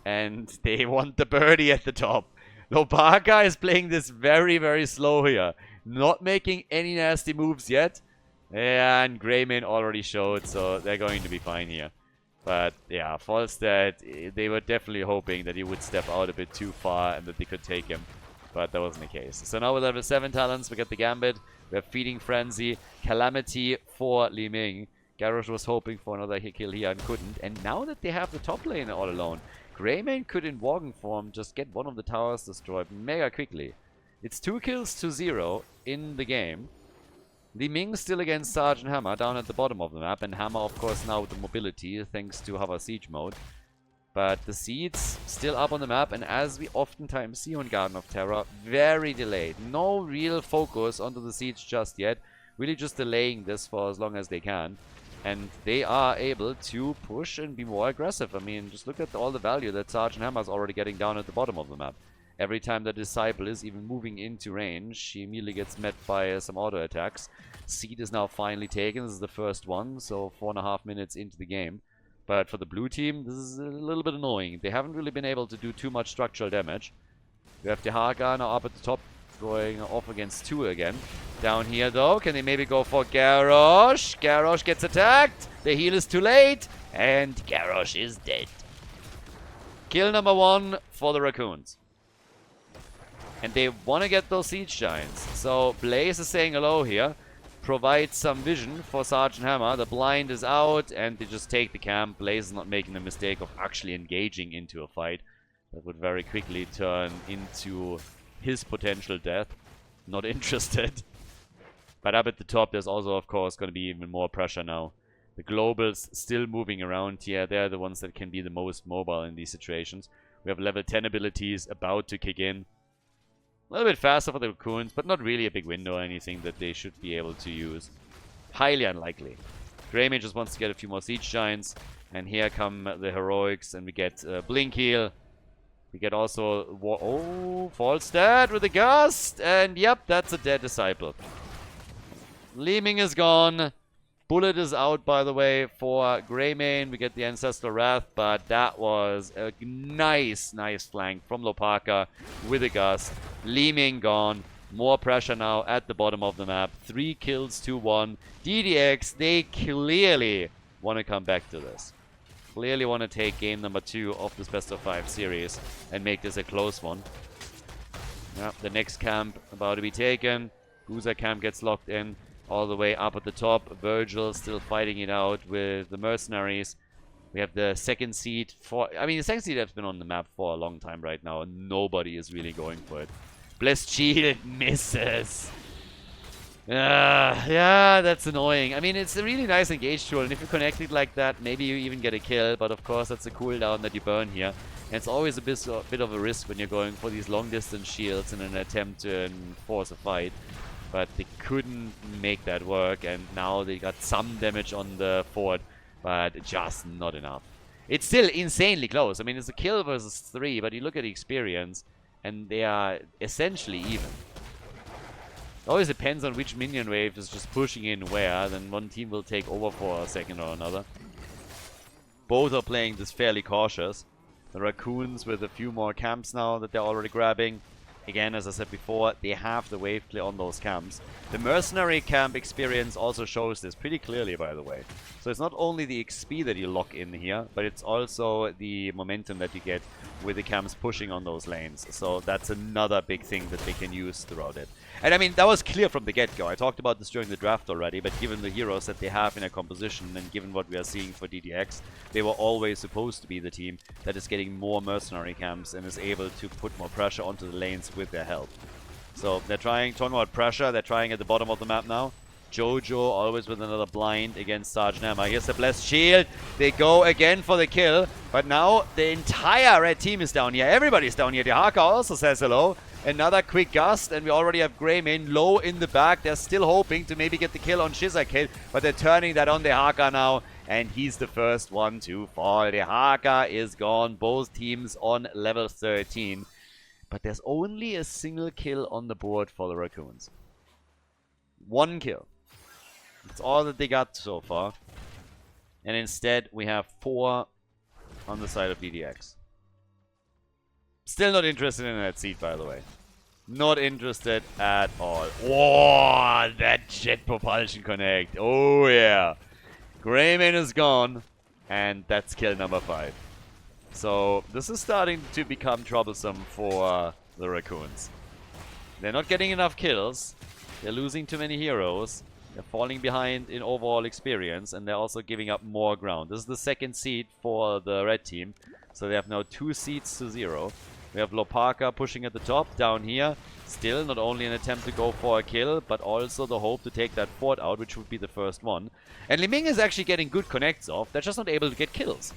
and they want the birdie at the top. Lopaka is playing this very, very slow here, not making any nasty moves yet, and Greymane already showed, so they're going to be fine here. But yeah, Falstad, they were definitely hoping that he would step out a bit too far and that they could take him. But that wasn't the case. So now with level 7 talents, we get the Gambit. We have Feeding Frenzy, Calamity for Li Ming. Garrosh was hoping for another kill here and couldn't. And now that they have the top lane all alone, Greymane could in Worgen form just get one of the towers destroyed mega quickly. It's 2 kills to 0 in the game. Li Ming still against Sergeant Hammer down at the bottom of the map, and Hammer of course now with the mobility thanks to Hover Siege mode. But the seeds still up on the map, and as we oftentimes see on Garden of Terror, very delayed. No real focus onto the siege just yet, really just delaying this for as long as they can. And they are able to push and be more aggressive. I mean, just look at all the value that Sergeant Hammer is already getting down at the bottom of the map. Every time the Disciple is even moving into range, she immediately gets met by some auto attacks. Seed is now finally taken. This is the first one, so 4.5 minutes into the game. But for the blue team, this is a little bit annoying. They haven't really been able to do too much structural damage. We have Dehaka now up at the top, going off against 2 again. Down here though, can they maybe go for Garrosh? Garrosh gets attacked. The heal is too late, and Garrosh is dead. Kill number 1 for the Raccoons. And they want to get those Siege Giants. So Blaze is saying hello here. Provides some vision for Sergeant Hammer. The blind is out and they just take the camp. Blaze is not making the mistake of actually engaging into a fight. That would very quickly turn into his potential death. Not interested. But up at the top there's also of course going to be even more pressure now. The globals still moving around here. They're the ones that can be the most mobile in these situations. We have level 10 abilities about to kick in. A little bit faster for the Raccoons, but not really a big window or anything that they should be able to use. Highly unlikely. Greymane just wants to get a few more Siege Giants. And here come the Heroics, and we get Blink Heal. We get also... Oh, Falstad with a Gust! And yep, that's a dead Disciple. Li Ming is gone. Bullet is out, by the way, for Greymane. We get the Ancestral Wrath, but that was a nice flank from Lopaka with a Gust. Li Ming gone. More pressure now at the bottom of the map. 3 kills to 1. DDX, they clearly want to come back to this. Clearly want to take game number 2 of this best of 5 series and make this a close one. Yep, the next camp about to be taken. Guza camp gets locked in. All the way up at the top. Virgil still fighting it out with the mercenaries. We have the second seed for... I mean, the second seed has been on the map for a long time right now, and nobody is really going for it. Blessed Shield misses. Yeah, that's annoying. I mean, it's a really nice engage tool, and if you connect it like that, maybe you even get a kill, but of course that's a cooldown that you burn here. And it's always a bit of a risk when you're going for these long-distance shields in an attempt to enforce a fight. But they couldn't make that work, and now they got some damage on the fort, but just not enough. It's still insanely close. I mean, it's a kill versus 3, but you look at the experience, and they are essentially even. It always depends on which minion wave is just pushing in where, then one team will take over for a second or another. Both are playing this fairly cautious. The Raccoons with a few more camps now that they're already grabbing. Again, as I said before, they have the wave clear on those camps. The mercenary camp experience also shows this pretty clearly, by the way. So it's not only the XP that you lock in here, but it's also the momentum that you get with the camps pushing on those lanes. So that's another big thing that they can use throughout it. And I mean, that was clear from the get-go. I talked about this during the draft already, but given the heroes that they have in a composition and given what we are seeing for DDX, they were always supposed to be the team that is getting more mercenary camps and is able to put more pressure onto the lanes with their help. So they're talking about pressure, they're trying at the bottom of the map now. Jojo always with another blind against Sergeant Hammer. Here's the Blessed Shield. They go again for the kill. But now the entire red team is down here. Everybody's down here. The Haka also says hello. Another quick gust, and we already have Greymane low in the back. They're still hoping to maybe get the kill on Shizakid, but they're turning that on the Haka now, and he's the first one to fall. The Haka is gone. Both teams on level 13. But there's only a single kill on the board for the Raccoons. One kill. That's all that they got so far. And instead, we have 4 on the side of DDX. Still not interested in that seat, by the way. Not interested at all. Whoa, that jet propulsion connect. Oh, yeah. Greymane is gone. And that's kill number 5. So, this is starting to become troublesome for the Raccoons. They're not getting enough kills. They're losing too many heroes. They're falling behind in overall experience. And they're also giving up more ground. This is the second seed for the red team. So they have now 2 seeds to 0. We have Lopaka pushing at the top, down here. Still, not only an attempt to go for a kill, but also the hope to take that fort out, which would be the first one. And Li Ming is actually getting good connects off. They're just not able to get kills.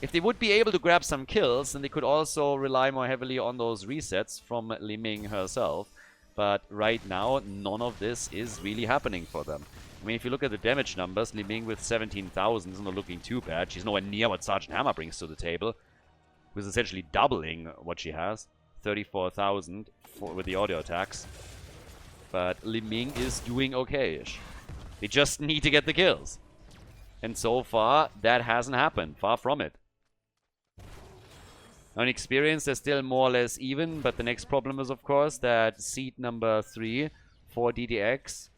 If they would be able to grab some kills, then they could also rely more heavily on those resets from Li Ming herself. But right now, none of this is really happening for them. I mean, if you look at the damage numbers, Li Ming with 17,000 is not looking too bad. She's nowhere near what Sergeant Hammer brings to the table. Who's essentially doubling what she has. 34,000 with the audio attacks. But Li Ming is doing okay-ish. They just need to get the kills. And so far, that hasn't happened. Far from it. On experience, they're still more or less even. But the next problem is, of course, that seed number 3 for DDX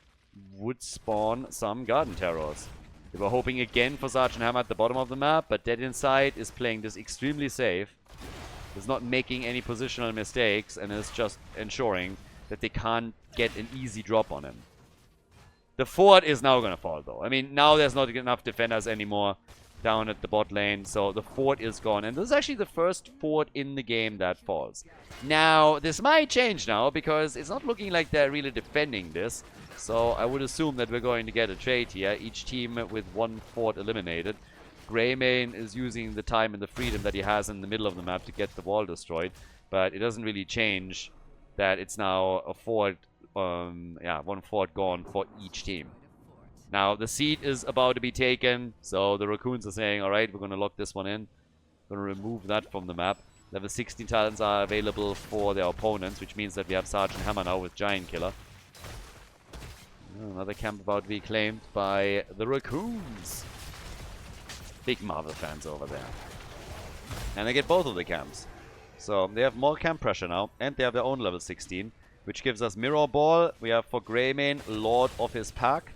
would spawn some Garden Terrors. They were hoping again for Sergeant Hammer at the bottom of the map, but Dead Inside is playing this extremely safe. Is not making any positional mistakes and is just ensuring that they can't get an easy drop on him. The fort is now gonna fall though. I mean, now there's not enough defenders anymore down at the bot lane, so the fort is gone. And this is actually the first fort in the game that falls. Now, this might change now because it's not looking like they're really defending this. So I would assume that we're going to get a trade here. Each team with 1 fort eliminated. Greymane is using the time and the freedom that he has in the middle of the map to get the wall destroyed. But it doesn't really change that it's now a fort, 1 fort gone for each team. Now the seed is about to be taken. So the Raccoons are saying, alright, we're going to lock this one in. We're going to remove that from the map. Level 16 talents are available for their opponents, which means that we have Sergeant Hammer now with Giant Killer. Another camp about to be claimed by the Raccoons. Big Marvel fans over there. And they get both of the camps. So they have more camp pressure now. And they have their own level 16. Which gives us Mirror Ball. We have for Greymane, Lord of his pack.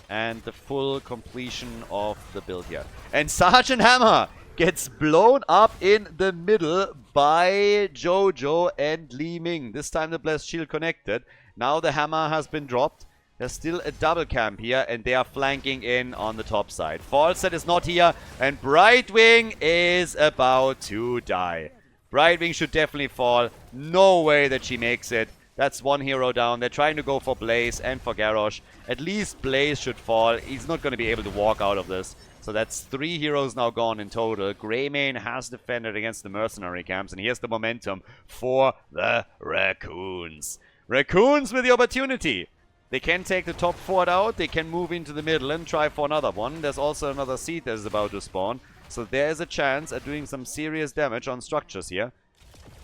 And the full completion of the build here. And Sergeant Hammer gets blown up in the middle by Jojo and Li Ming. This time the Blessed Shield connected. Now the hammer has been dropped. There's still a double camp here, and they are flanking in on the top side. Falset is not here, and Brightwing is about to die. Brightwing should definitely fall. No way that she makes it. That's 1 hero down. They're trying to go for Blaze and for Garrosh. At least Blaze should fall. He's not going to be able to walk out of this. So that's 3 heroes now gone in total. Greymane has defended against the mercenary camps, and here's the momentum for the Raccoons. Raccoons with the opportunity. They can take the top fort out. They can move into the middle and try for another one. There's also another seed that is about to spawn. So there is a chance at doing some serious damage on structures here.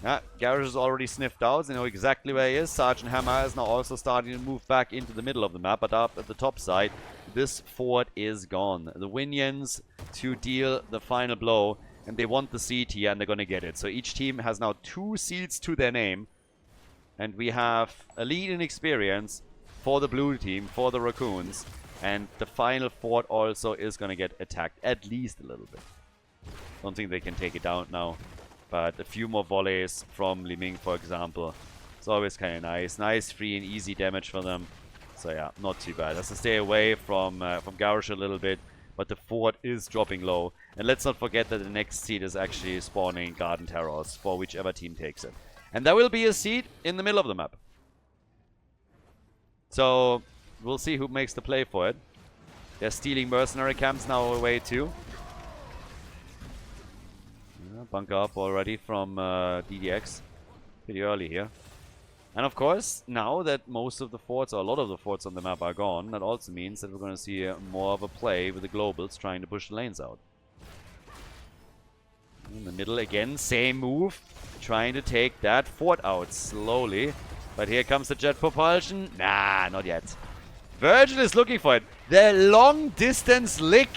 Garrosh is already sniffed out. They know exactly where he is. Sergeant Hammer is now also starting to move back into the middle of the map. But up at the top side, this fort is gone. The Winions to deal the final blow. And they want the seed here and they're going to get it. So each team has now 2 seeds to their name. And we have a lead in experience for the blue team, for the Raccoons. And the final fort also is going to get attacked at least a little bit. Don't think they can take it down now. But a few more volleys from Li Ming, for example. It's always kind of nice. Nice, free and easy damage for them. So yeah, not too bad. Has to stay away from Garrosh a little bit. But the fort is dropping low. And let's not forget that the next seed is actually spawning Garden Terrors for whichever team takes it. And there will be a seed in the middle of the map. So we'll see who makes the play for it. They're stealing mercenary camps now away too. Yeah, bunker up already from DDX. Pretty early here. And of course, now that most of the forts, or a lot of the forts on the map are gone, that also means that we're going to see more of a play with the globals trying to push the lanes out. In the middle again, same move. Trying to take that fort out slowly. But here comes the jet propulsion. Nah, not yet. Virgil is looking for it. The long distance lick.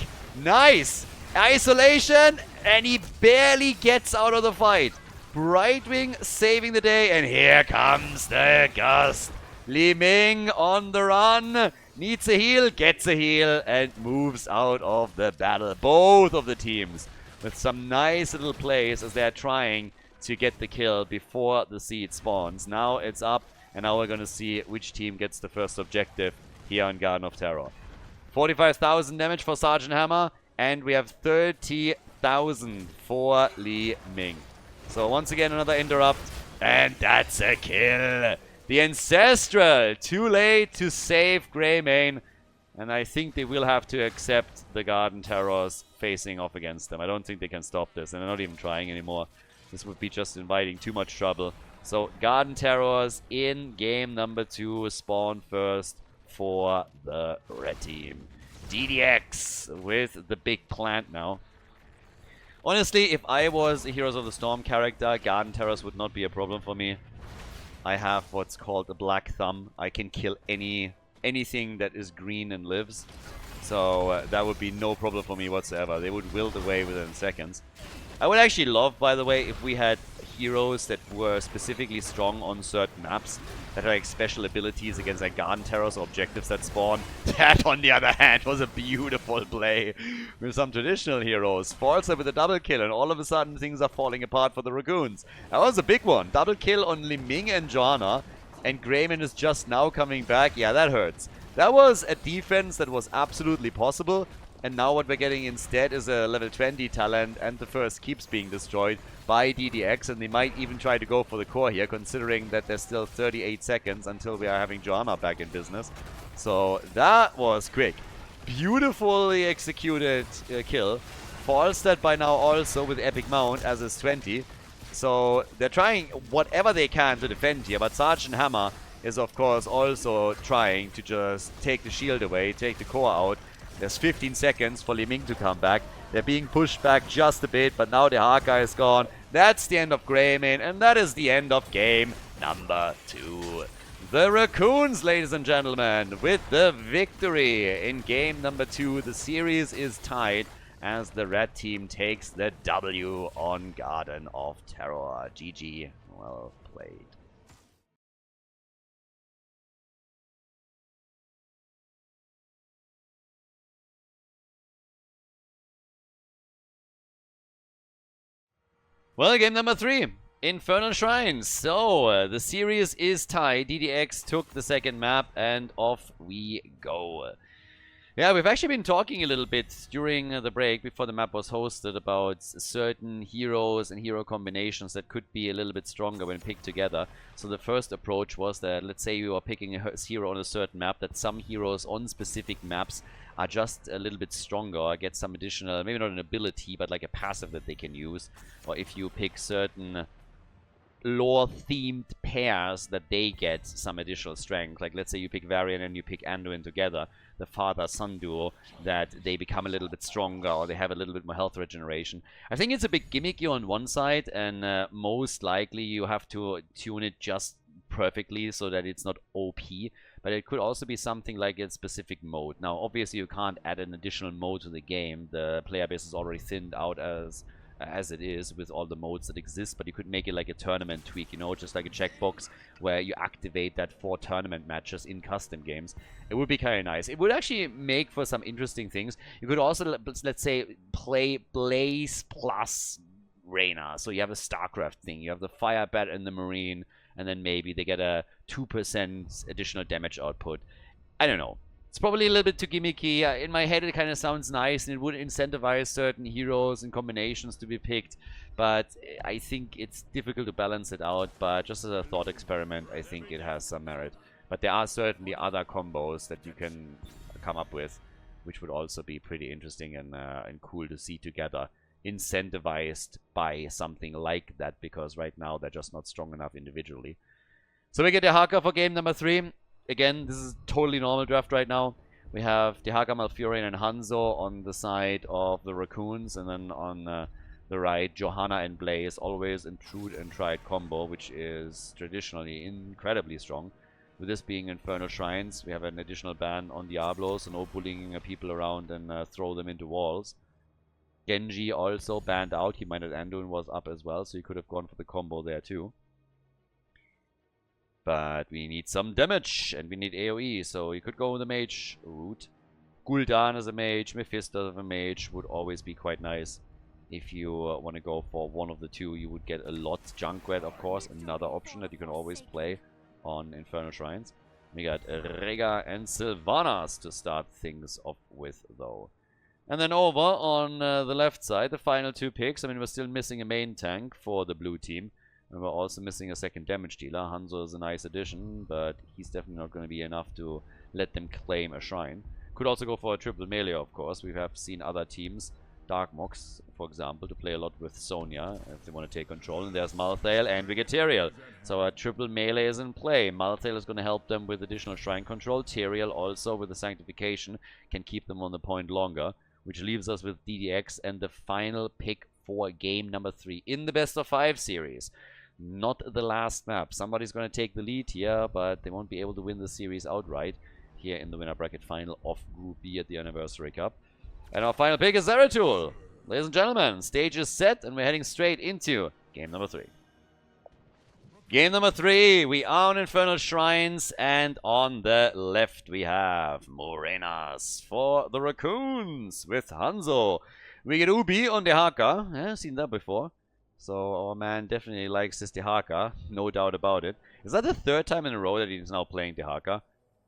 Nice. Isolation. And he barely gets out of the fight. Brightwing saving the day. And here comes the gust. Li Ming on the run. Needs a heal. Gets a heal. And moves out of the battle. Both of the teams with some nice little plays as they're trying to get the kill before the seed spawns. Now it's up, and now we're going to see which team gets the first objective here on Garden of Terror. 45,000 damage for Sergeant Hammer, and we have 30,000 for Li Ming. So once again, another interrupt, and that's a kill. The Ancestral, too late to save Greymane. And I think they will have to accept the Garden Terrors facing off against them. I don't think they can stop this, and they're not even trying anymore. This would be just inviting too much trouble. So Garden Terrors in game number 2 spawn first for the red team. DDX with the big plant now. Honestly, if I was a Heroes of the Storm character, Garden Terrors would not be a problem for me. I have what's called a black thumb. I can kill anything that is green and lives. So that would be no problem for me whatsoever. They would wilt away within seconds. I would actually love, by the way, if we had heroes that were specifically strong on certain maps, that had like special abilities against like Garden Terrors or objectives that spawn. That, on the other hand, was a beautiful play with some traditional heroes. Falsa with a double kill, and all of a sudden things are falling apart for the Raccoons. That was a big one. Double kill on Li Ming and Joanna, and Greyman is just now coming back. Yeah, that hurts. That was a defense that was absolutely possible. And now what we're getting instead is a level 20 talent, and the first keeps being destroyed by DDX, and they might even try to go for the core here, considering that there's still 38 seconds until we are having Joanna back in business. So that was quick. Beautifully executed kill. Falstad by now also with Epic Mount as is 20. So they're trying whatever they can to defend here, but Sergeant Hammer is of course also trying to just take the shield away, take the core out. There's 15 seconds for Li Ming to come back. They're being pushed back just a bit, but now the Haka is gone. That's the end of Greymane, and that is the end of game number 2. The Raccoons, ladies and gentlemen, with the victory in game number 2. The series is tied as the red team takes the W on Garden of Terror. GG. Well played. Well, game number 3, Infernal Shrines. So, the series is tied. DDX took the second map, and off we go. Yeah, we've actually been talking a little bit during the break before the map was hosted about certain heroes and hero combinations that could be a little bit stronger when picked together. So the first approach was that, let's say you are picking a hero on a certain map, that some heroes on specific maps are just a little bit stronger, or get some additional, maybe not an ability, but like a passive that they can use. Or if you pick certain lore-themed pairs, that they get some additional strength. Like let's say you pick Varian and you pick Anduin together, the father-son duo, that they become a little bit stronger, or they have a little bit more health regeneration. I think it's a bit gimmicky on one side, and most likely you have to tune it just perfectly so that it's not OP. But it could also be something like a specific mode. Now, obviously, you can't add an additional mode to the game. The player base is already thinned out as as it is with all the modes that exist, but you could make it like a tournament tweak, you know, just like a checkbox where you activate that for tournament matches in custom games. It would be kind of nice. It would actually make for some interesting things. You could also, let's say, play Blaze plus Reyna. So you have a StarCraft thing, you have the Fire Bat and the Marine, and then maybe they get a 2% additional damage output. I don't know. It's probably a little bit too gimmicky. In my head, it kind of sounds nice, and it would incentivize certain heroes and combinations to be picked. But I think it's difficult to balance it out. But just as a thought experiment, I think it has some merit. But there are certainly other combos that you can come up with, which would also be pretty interesting and cool to see together, incentivized by something like that, because right now they're just not strong enough individually. So we get the Haka for game number 3. Again, this is totally normal draft right now. We have Dehaka, Malfurion, and Hanzo on the side of the Raccoons, and then on the right, Johanna and Blaze, always in true and tried combo, which is traditionally incredibly strong. With this being Infernal Shrines, we have an additional ban on Diablos, so no bullying people around and throw them into walls. Genji also banned out. He minded Anduin was up as well, so he could have gone for the combo there too. But we need some damage, and we need AoE, so you could go with the mage route. Gul'dan as a mage, Mephisto as a mage would always be quite nice. If you want to go for one of the two, you would get a lot. Junkrat, of course, another option that you can always play on Infernal Shrines. We got Rega and Sylvanas to start things off with, though. And then over on the left side, the final 2 picks. I mean, we're still missing a main tank for the blue team. And we're also missing a second damage dealer. Hanzo is a nice addition, but he's definitely not going to be enough to let them claim a shrine. Could also go for a triple melee, of course. We have seen other teams, Dark Mox, for example, to play a lot with Sonya if they want to take control. And there's Malthael and we get Tyrael. So a triple melee is in play. Malthael is going to help them with additional shrine control. Tyrael also with the sanctification can keep them on the point longer, which leaves us with DDX and the final pick for game number 3 in the best of 5 series. Not the last map. Somebody's going to take the lead here, but they won't be able to win the series outright here in the winner bracket final of Group B at the Anniversary Cup. And our final pick is Zeratul. Ladies and gentlemen, stage is set, and we're heading straight into game number 3. Game number 3, we are on Infernal Shrines, and on the left we have Morenas for the Raccoons with Hanzo. We get Ubi on Dehaka. Yeah, seen that before. So our man definitely likes this Dehaka, no doubt about it. Is that the 3rd time in a row that he's now playing Dehaka?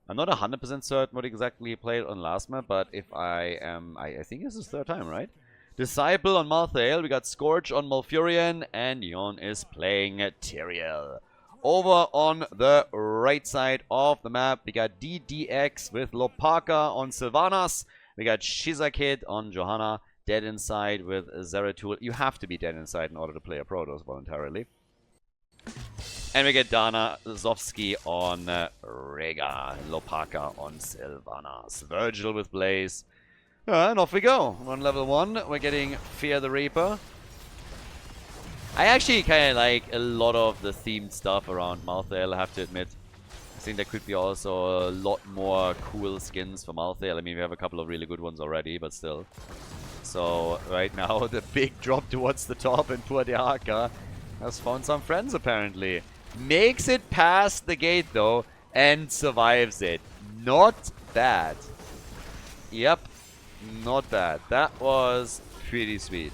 I'm not 100% certain what exactly he played on last map, but if I am, I think this is 3rd time, right? Disciple on Malthael, we got Scourge on Malfurion, and Yon is playing Tyrael. Over on the right side of the map, we got DDX with Lopaka on Sylvanas, we got Shizakid on Johanna, dead inside with Zeratul. You have to be dead inside in order to play a Protoss voluntarily. And we get Dana Zovsky on Rega, Lopaka on Sylvanas, Virgil with Blaze. And off we go. We're on level 1. We're getting Fear the Reaper. I actually kind of like a lot of the themed stuff around Malthael, I have to admit. I think there could be also a lot more cool skins for Malthael. I mean, we have a couple of really good ones already, but still. So, right now, the big drop towards the top, and poor Dehaka has found some friends, apparently. Makes it past the gate, though, and survives it. Not bad. Yep, not bad. That was pretty sweet.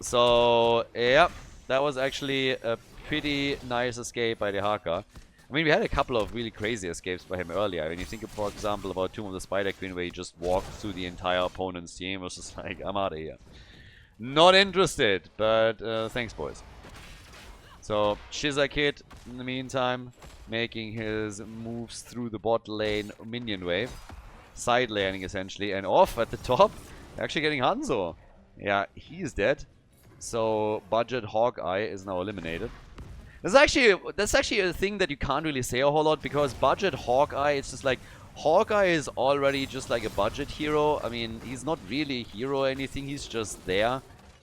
So, yep, that was actually a pretty nice escape by Dehaka. I mean, we had a couple of really crazy escapes by him earlier. When you think, for example, about Tomb of the Spider Queen, where he just walked through the entire opponent's team, it was just like, I'm out of here. Not interested, but thanks, boys. So, Shizakid, in the meantime, making his moves through the bot lane minion wave. Side laning, essentially, and off at the top, actually getting Hanzo. Yeah, he's dead. So, Budget Hawkeye is now eliminated. That's actually a thing that you can't really say a whole lot, because Budget Hawkeye, it's just like, Hawkeye is already just like a budget hero. I mean, he's not really a hero or anything, he's just there.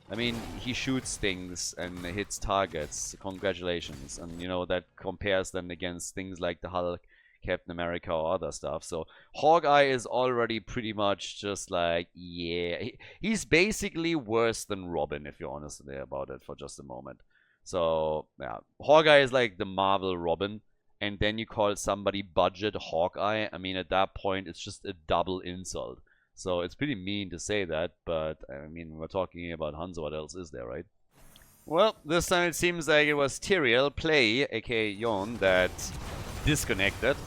I mean, he shoots things and hits targets. Congratulations. And, you know, that compares then against things like the Hulk Captain America or other stuff. So Hawkeye is already pretty much just like, yeah, he's basically worse than Robin, if you're honest about it for just a moment. So yeah, Hawkeye is like the Marvel Robin, and then you call somebody budget Hawkeye. I mean, at that point, it's just a double insult. So it's pretty mean to say that, but I mean, we're talking about Hanzo. What else is there, right? Well, this time it seems like it was Tyrael Play, aka Yon, that disconnected.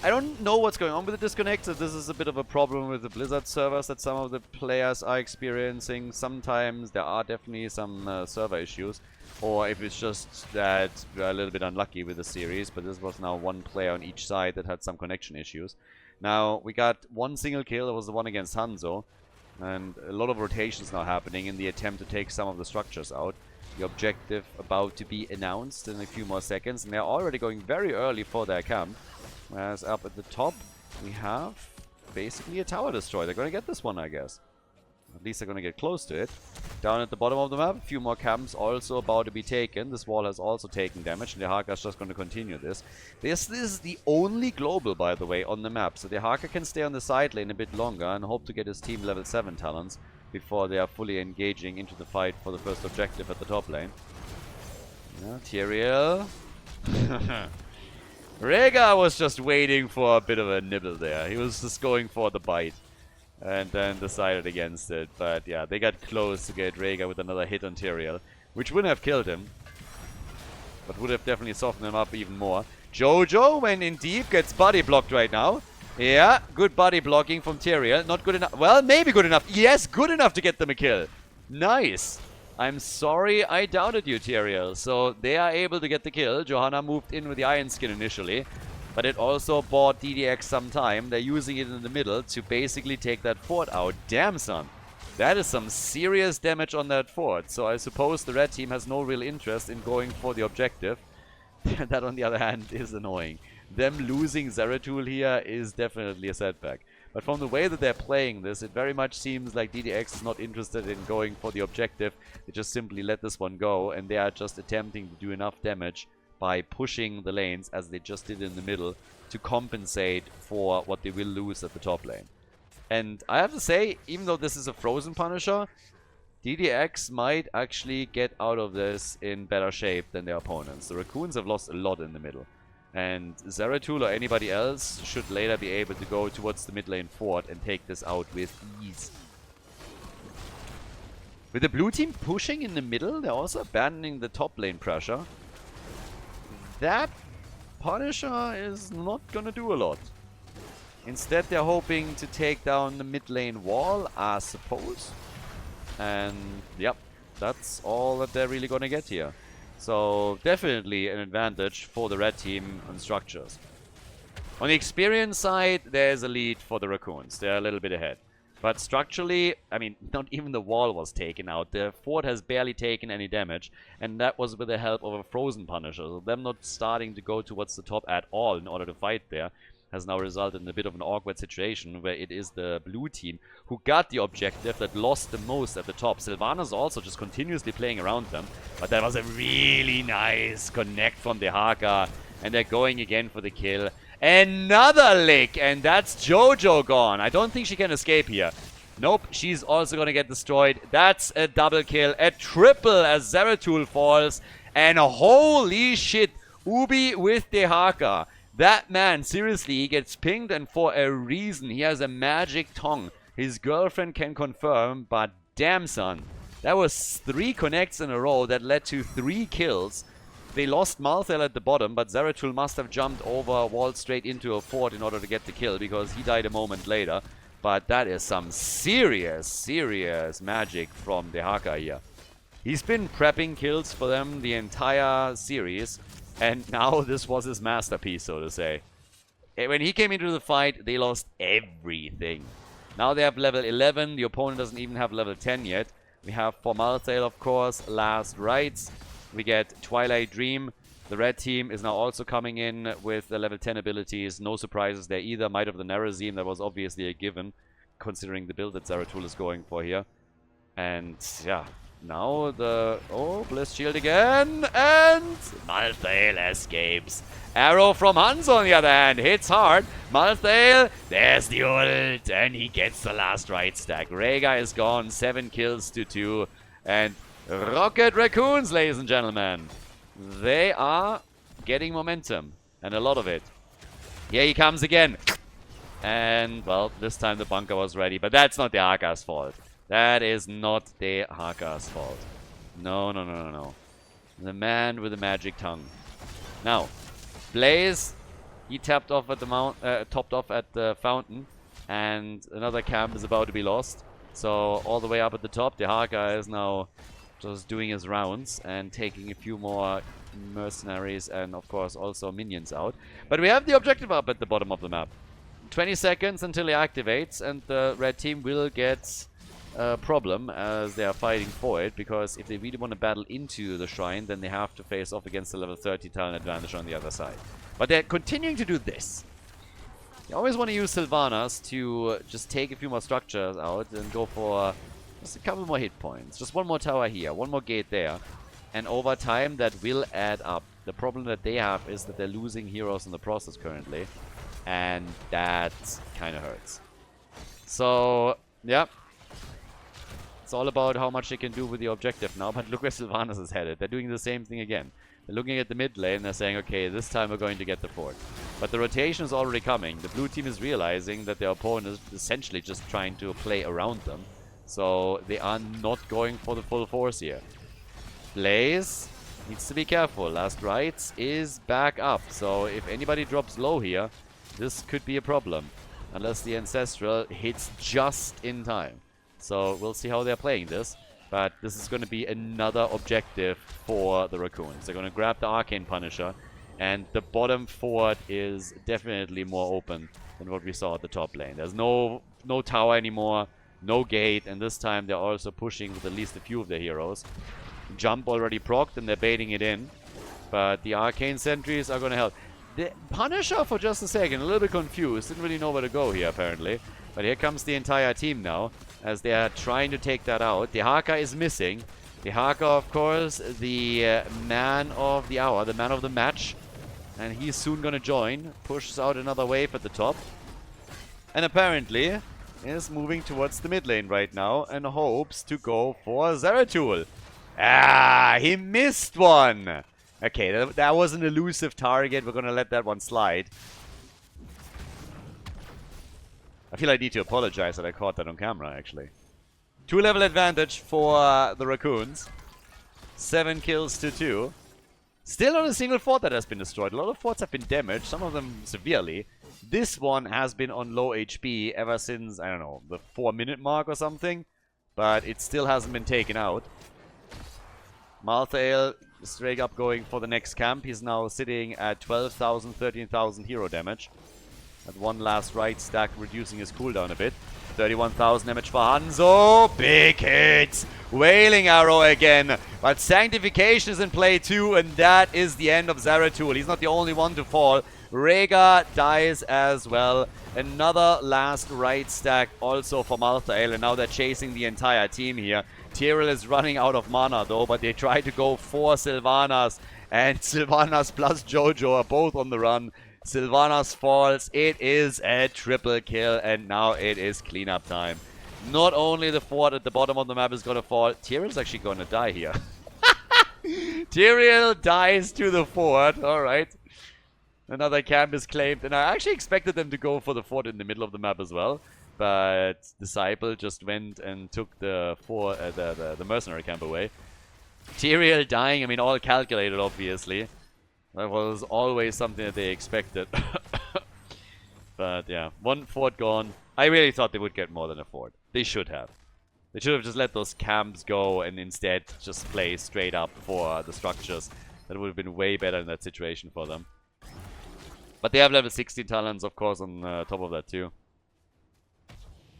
I don't know what's going on with the disconnect. So this is a bit of a problem with the Blizzard servers that some of the players are experiencing. Sometimes there are definitely some server issues, or if it's just that we're a little bit unlucky with the series, but this was now one player on each side that had some connection issues. Now, we got one single kill, that was the one against Hanzo, and a lot of rotations now happening in the attempt to take some of the structures out. The objective about to be announced in a few more seconds, and they're already going very early for their camp. Whereas up at the top, we have basically a tower destroy. They're going to get this one, I guess. At least they're going to get close to it. Down at the bottom of the map, a few more camps also about to be taken. This wall has also taken damage, and the Haka's just going to continue this. This is the only global, by the way, on the map. So the Haka can stay on the side lane a bit longer and hope to get his team level 7 talents before they are fully engaging into the fight for the first objective at the top lane. Yeah, Tyrael. Rhaegar was just waiting for a bit of a nibble there. He was just going for the bite. And then decided against it. But yeah, they got close to get Rhaegar with another hit on Tyrael, which wouldn't have killed him, but would have definitely softened him up even more. Jojo, when in deep, gets body blocked right now. Yeah, good body blocking from Tyrael. Not good enough. Well, maybe good enough. Yes, good enough to get them a kill. Nice. I'm sorry I doubted you, Tyrael. So they are able to get the kill. Johanna moved in with the Iron Skin initially, but it also bought DDX some time. They're using it in the middle to basically take that fort out. Damn, son. That is some serious damage on that fort. So I suppose the red team has no real interest in going for the objective. That, on the other hand, is annoying. Them losing Zeratul here is definitely a setback. But from the way that they're playing this, it very much seems like DDX is not interested in going for the objective. They just simply let this one go, and they are just attempting to do enough damage by pushing the lanes, as they just did in the middle, to compensate for what they will lose at the top lane. And I have to say, even though this is a frozen Punisher, DDX might actually get out of this in better shape than their opponents. The Raccoons have lost a lot in the middle, and Zeratul or anybody else should later be able to go towards the mid lane fort and take this out with ease. With the blue team pushing in the middle, they're also abandoning the top lane pressure. That Punisher is not gonna do a lot. Instead, they're hoping to take down the mid lane wall, I suppose. And yep, that's all that they're really gonna get here. So definitely an advantage for the red team on structures. On the experience side, there's a lead for the Raccoons. They're a little bit ahead. But structurally, I mean, not even the wall was taken out. The fort has barely taken any damage, and that was with the help of a frozen Punisher. So them not starting to go towards the top at all in order to fight there has now resulted in a bit of an awkward situation where it is the blue team who got the objective that lost the most at the top. Sylvanas also just continuously playing around them, but that was a really nice connect from the Haka, and they're going again for the kill. Another lick, and that's Jojo gone. I don't think she can escape here. Nope, she's also gonna get destroyed. That's a double kill, a triple as Zeratul falls, and holy shit, Ubi with the Haka. That man, seriously, he gets pinged, and for a reason. He has a magic tongue. His girlfriend can confirm, but damn, son. That was 3 connects in a row that led to 3 kills. They lost Malthael at the bottom, but Zeratul must have jumped over a wall straight into a fort in order to get the kill, because he died a moment later. But that is some serious, serious magic from the Haka here. He's been prepping kills for them the entire series, and now this was his masterpiece, so to say. When he came into the fight, they lost everything. Now they have level 11, the opponent doesn't even have level 10 yet. We have for Malthael, of course, Last Rites. We get Twilight Dream. The red team is now also coming in with the level 10 abilities. No surprises there either. Might of the Nerazim, that was obviously a given, considering the build that Zeratul is going for here. And yeah, Now the... Oh, Bliss Shield again. And Malthael escapes. Arrow from Hans, on the other hand, hits hard. Malthael, there's the ult. And he gets the last right stack. Rhaegar is gone. 7 kills to 2. And Rocket Raccoons, ladies and gentlemen. They are getting momentum. And a lot of it. Here he comes again. And, well, this time the bunker was ready. But that's not the Arka's fault. That is not the Arka's fault. No, no, no, no, no. The man with the magic tongue. Now, Blaze, he topped off at the fountain. And another camp is about to be lost. So, all the way up at the top, the Arka is now just doing his rounds and taking a few more mercenaries and, of course, also minions out. But we have the objective up at the bottom of the map. 20 seconds until he activates, and the red team will get a problem as they are fighting for it, because if they really want to battle into the shrine, then they have to face off against the level 30 talent advantage on the other side. But they're continuing to do this. You always want to use Sylvanas to just take a few more structures out and go for just a couple more hit points. Just one more tower here, one more gate there. And over time, that will add up. The problem that they have is that they're losing heroes in the process currently. And that kind of hurts. So, yeah. It's all about how much they can do with the objective now. But look where Sylvanas is headed. They're doing the same thing again. They're looking at the mid lane. They're saying, okay, this time we're going to get the fort. But the rotation is already coming. The blue team is realizing that their opponent is essentially just trying to play around them. So, they are not going for the full force here. Blaze needs to be careful. Last Rites is back up. So, if anybody drops low here, this could be a problem, unless the Ancestral hits just in time. So we'll see how they're playing this, but this is going to be another objective for the Raccoons. They're going to grab the Arcane Punisher, and the bottom fort is definitely more open than what we saw at the top lane. There's no tower anymore, no gate, and this time they're also pushing with at least a few of their heroes. Jump already procced, and they're baiting it in, but the Arcane Sentries are going to help. The Punisher, for just a second, a little bit confused. Didn't really know where to go here, apparently. But here comes the entire team now, as they are trying to take that out. The Haka is missing. The Haka, of course, the man of the hour, the man of the match. And he's soon going to join. Pushes out another wave at the top. And apparently is moving towards the mid lane right now and hopes to go for Zeratul. Ah, he missed one! Okay, that was an elusive target. We're going to let that one slide. I feel I need to apologize that I caught that on camera, actually. 2-level advantage for the Raccoons. 7 kills to 2. Still not a single fort that has been destroyed. A lot of forts have been damaged, some of them severely. This one has been on low HP ever since, I don't know, the 4-minute mark or something. But it still hasn't been taken out. Malthael straight up going for the next camp. He's now sitting at 12,000, 13,000 hero damage. At one last right stack, reducing his cooldown a bit. 31,000 damage for Hanzo. Big hits. Wailing Arrow again. But Sanctification is in play too, and that is the end of Zeratul. He's not the only one to fall. Rhaegar dies as well. Another last right stack also for Malthael, and now they're chasing the entire team here. Tyrael is running out of mana though, but they try to go for Sylvanas. And Sylvanas plus Jojo are both on the run. Sylvanas falls. It is a triple kill, and now it is cleanup time. Not only the fort at the bottom of the map is going to fall, Tyrael's actually going to die here. Tyrael dies to the fort. Alright. Another camp is claimed, and I actually expected them to go for the fort in the middle of the map as well. But Disciple just went and took the mercenary camp away. Tyrael dying, I mean, all calculated, obviously. That was always something that they expected. But yeah, one fort gone. I really thought they would get more than a fort. They should have. They should have just let those camps go and instead just play straight up for the structures. That would have been way better in that situation for them. But they have level 16 talents, of course, on top of that too.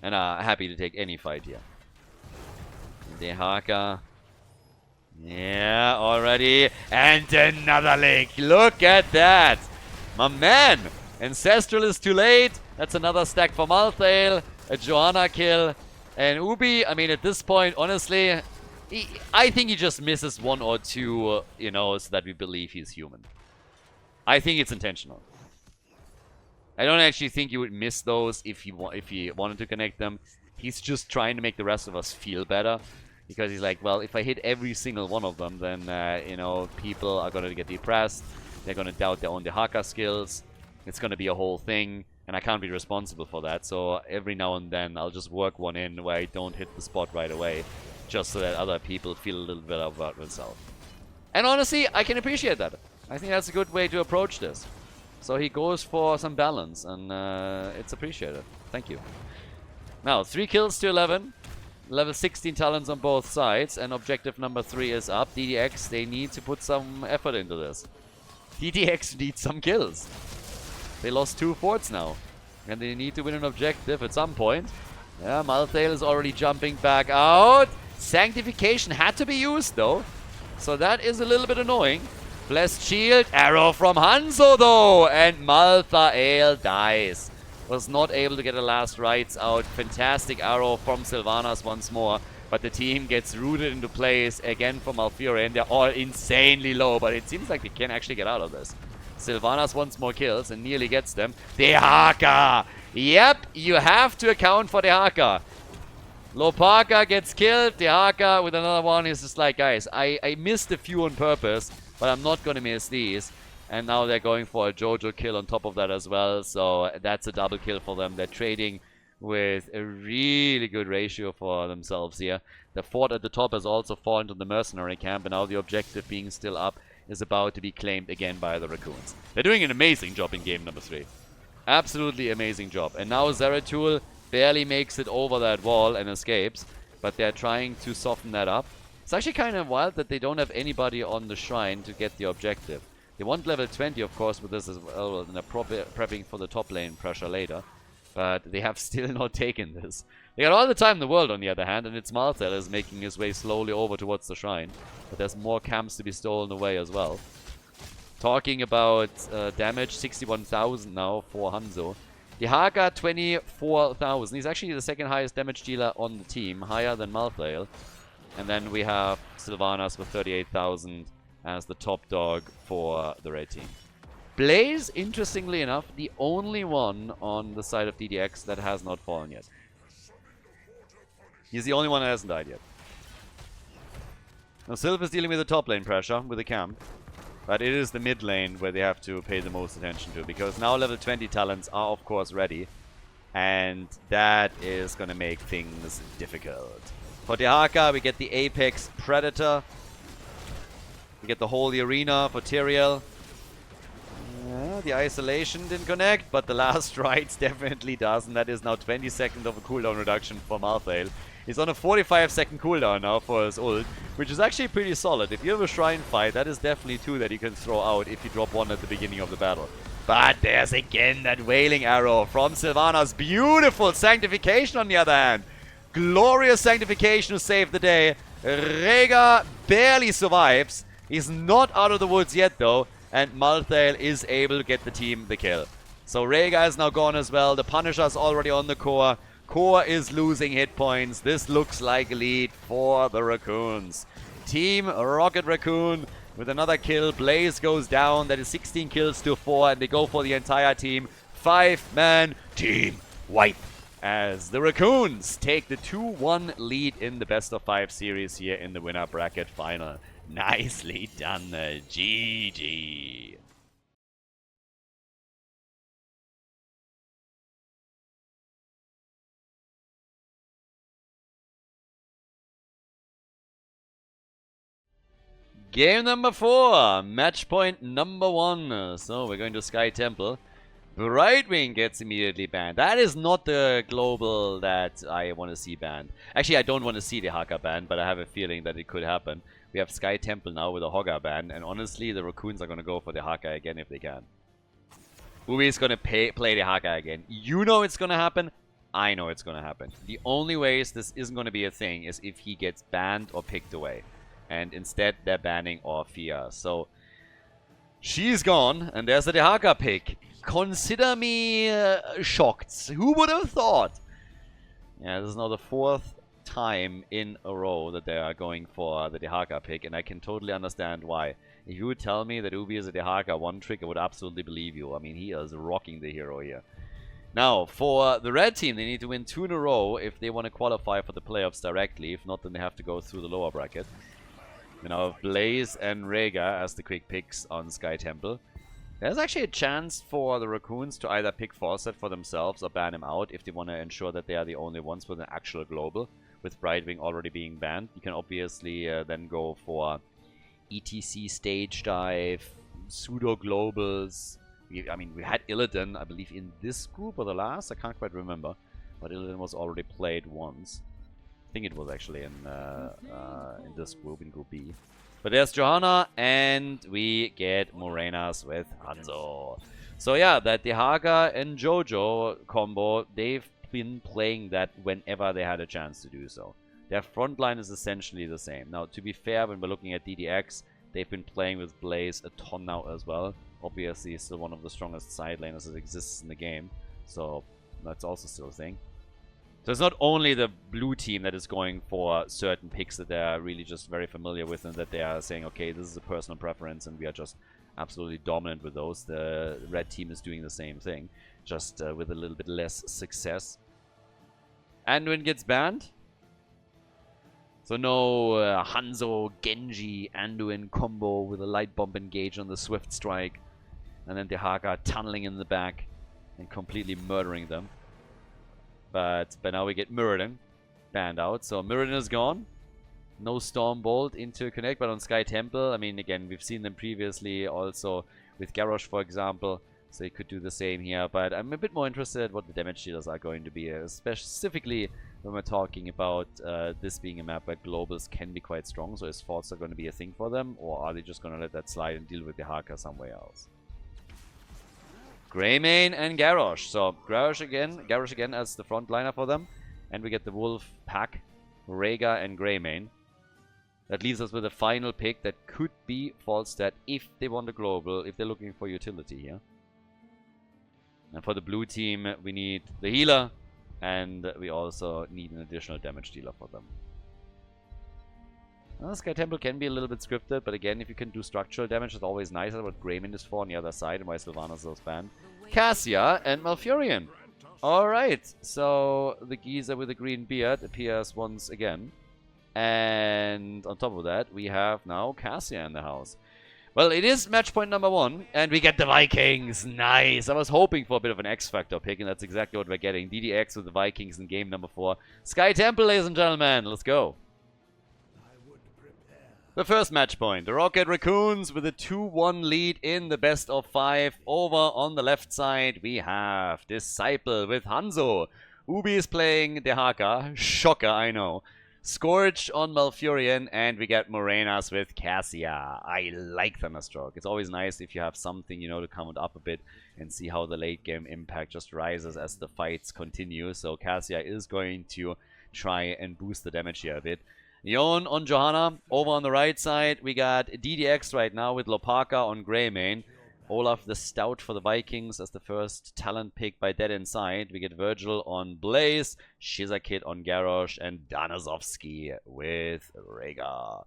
And are happy to take any fight here. The Haka. Yeah, already. And another link. Look at that. My man. Ancestral is too late. That's another stack for Malthael. A Joanna kill. And Ubi, I mean, at this point, honestly, I think he just misses one or two, you know, so that we believe he's human. I think it's intentional. I don't actually think he would miss those if he wanted to connect them. He's just trying to make the rest of us feel better. Because he's like, well, if I hit every single one of them, then, you know, people are going to get depressed. They're going to doubt their own Dehaka skills. It's going to be a whole thing. And I can't be responsible for that. So every now and then, I'll just work one in where I don't hit the spot right away. Just so that other people feel a little bit about themselves. And honestly, I can appreciate that. I think that's a good way to approach this. So he goes for some balance. And it's appreciated. Thank you. Now, 3 kills to 11. Level 16 talents on both sides, and objective number 3 is up. DDX, they need to put some effort into this. DDX needs some kills. They lost 2 forts now, and they need to win an objective at some point. Yeah, Malthael is already jumping back out. Sanctification had to be used, though, so that is a little bit annoying. Blessed Shield, arrow from Hanzo, though, and Malthael dies. Was not able to get the last rights out. Fantastic arrow from Sylvanas once more. But the team gets rooted into place again from Malfurion. And they're all insanely low. But it seems like they can actually get out of this. Sylvanas wants more kills and nearly gets them. Dehaka! Yep, you have to account for Dehaka. Lopaka gets killed. Dehaka with another one is just like, guys, I missed a few on purpose. But I'm not going to miss these. And now they're going for a Jojo kill on top of that as well. So that's a double kill for them. They're trading with a really good ratio for themselves here. The fort at the top has also fallen to the mercenary camp. And now the objective being still up is about to be claimed again by the Raccoons. They're doing an amazing job in game number 3. Absolutely amazing job. And now Zeratul barely makes it over that wall and escapes. But they're trying to soften that up. It's actually kind of wild that they don't have anybody on the shrine to get the objective. They want level 20, of course, with this as well, and they're prepping for the top lane pressure later. But they have still not taken this. They got all the time in the world, on the other hand, and it's Malthael is making his way slowly over towards the shrine. But there's more camps to be stolen away as well. Talking about damage, 61,000 now for Hanzo. Dehaka, 24,000. He's actually the second highest damage dealer on the team, higher than Malthael. And then we have Sylvanas with 38,000. As the top dog for the red team. Blaze, interestingly enough, the only one on the side of DDX that has not fallen yet. He's the only one that hasn't died yet. Now Sylph is dealing with the top lane pressure with the camp. But it is the mid lane where they have to pay the most attention to. Because now level 20 talents are of course ready. And that is going to make things difficult. For Dehaka, we get the Apex Predator. We get the Holy Arena for Tyrael. The Isolation didn't connect, but the last rights definitely does, and that is now 20 seconds of a cooldown reduction for Malthael. He's on a 45-second cooldown now for his ult, which is actually pretty solid. If you have a shrine fight, that is definitely 2 that you can throw out if you drop 1 at the beginning of the battle. But there's again that Wailing Arrow from Sylvanas. Beautiful Sanctification on the other hand. Glorious Sanctification to save the day. Rhaegar barely survives. He's not out of the woods yet, though, and Malthael is able to get the team the kill. So Rhaegar is now gone as well. The Punisher's already on the core. Core is losing hit points. This looks like a lead for the Raccoons. Team Rocket Raccoon with another kill. Blaze goes down. That is 16 kills to 4, and they go for the entire team. 5-man team wipe. As the Raccoons take the 2-1 lead in the best of 5 series here in the winner bracket final. Nicely done, GG. Game number 4, match point number 1. So we're going to Sky Temple. Brightwing gets immediately banned. That is not the global that I want to see banned. Actually, I don't want to see the Haka banned, but I have a feeling that it could happen. We have Sky Temple now with a Hogger ban, and honestly, the Raccoons are going to go for the Haka again if they can. Ubi is going to play the Haka again. You know it's going to happen. I know it's going to happen. The only ways this isn't going to be a thing is if he gets banned or picked away. And instead, they're banning Orphea. So, she's gone, and there's a Dehaka pick. Consider me shocked. Who would have thought? Yeah, this is now the 4th time in a row that they are going for the Dehaka pick, and I can totally understand why. If you would tell me that Ubi is a Dehaka one trick, I would absolutely believe you. I mean, he is rocking the hero here. Now, for the red team, they need to win 2 in a row if they want to qualify for the playoffs directly. If not, then they have to go through the lower bracket. You know, Blaze and Rega as the quick picks on Sky Temple. There's actually a chance for the Raccoons to either pick Fawcett for themselves or ban him out if they want to ensure that they are the only ones with an actual global. With Brightwing already being banned, you can obviously then go for ETC stage dive, pseudo globals. I mean, we had Illidan, I believe, in this group or the last. I can't quite remember, but Illidan was already played once. I think it was actually in this group, in Group B. But there's Johanna, and we get Morenas with Hanzo. So yeah, that Dehaka and Jojo combo, they've been playing that whenever they had a chance to do so. Their front line is essentially the same. Now, to be fair, when we're looking at DDX, they've been playing with Blaze a ton now as well. Obviously, still one of the strongest side laners that exists in the game. So, that's also still a thing. So it's not only the blue team that is going for certain picks that they're really just very familiar with and that they are saying, okay, this is a personal preference and we are just absolutely dominant with those. The red team is doing the same thing, just with a little bit less success. Anduin gets banned. So no Hanzo, Genji, Anduin combo with a light bomb engage on the Swift Strike. And then Dehaka tunneling in the back and completely murdering them. But now we get Mirrodin banned out. So Mirrodin is gone. No Stormbolt into Connect, but on Sky Temple, I mean, again, we've seen them previously also with Garrosh, for example. So you could do the same here. But I'm a bit more interested in what the damage dealers are going to be. Specifically when we're talking about this being a map where globals can be quite strong. So is Forts are going to be a thing for them? Or are they just going to let that slide and deal with the Haka somewhere else? Greymane and Garrosh. So Garrosh again as the frontliner for them. And we get the Wolf pack, Rega and Greymane. That leaves us with a final pick that could be Falstad if they want a global, if they're looking for utility here. And for the blue team, we need the healer, and we also need an additional damage dealer for them. Sky Temple can be a little bit scripted, but again, if you can do structural damage, it's always nicer. That's what Greymane is for on the other side, and why Sylvanas is banned. Cassia and Malfurion. Alright, so the geezer with the green beard appears once again. And on top of that, we have now Cassia in the house. Well, it is match point number 1, and we get the Vikings. Nice. I was hoping for a bit of an X-Factor pick, and that's exactly what we're getting. DDX with the Vikings in game number 4. Sky Temple, ladies and gentlemen. Let's go. The first match point. The Rocket Raccoons with a 2-1 lead in the best of 5. Over on the left side, we have Disciple with Hanzo. Ubi is playing Dehaka. Shocker, I know. Scourge on Malfurion, and we get Morenas with Cassia. I like Thunderstroke. It's always nice if you have something, you know, to count up a bit and see how the late game impact just rises as the fights continue. So Cassia is going to try and boost the damage here a bit. Yon on Johanna. Over on the right side, we got DDX right now with Lopaka on Greymane. Olaf the Stout for the Vikings as the first talent pick by Dead Inside. We get Virgil on Blaze, Shizakid on Garrosh, and Danazovsky with Rega.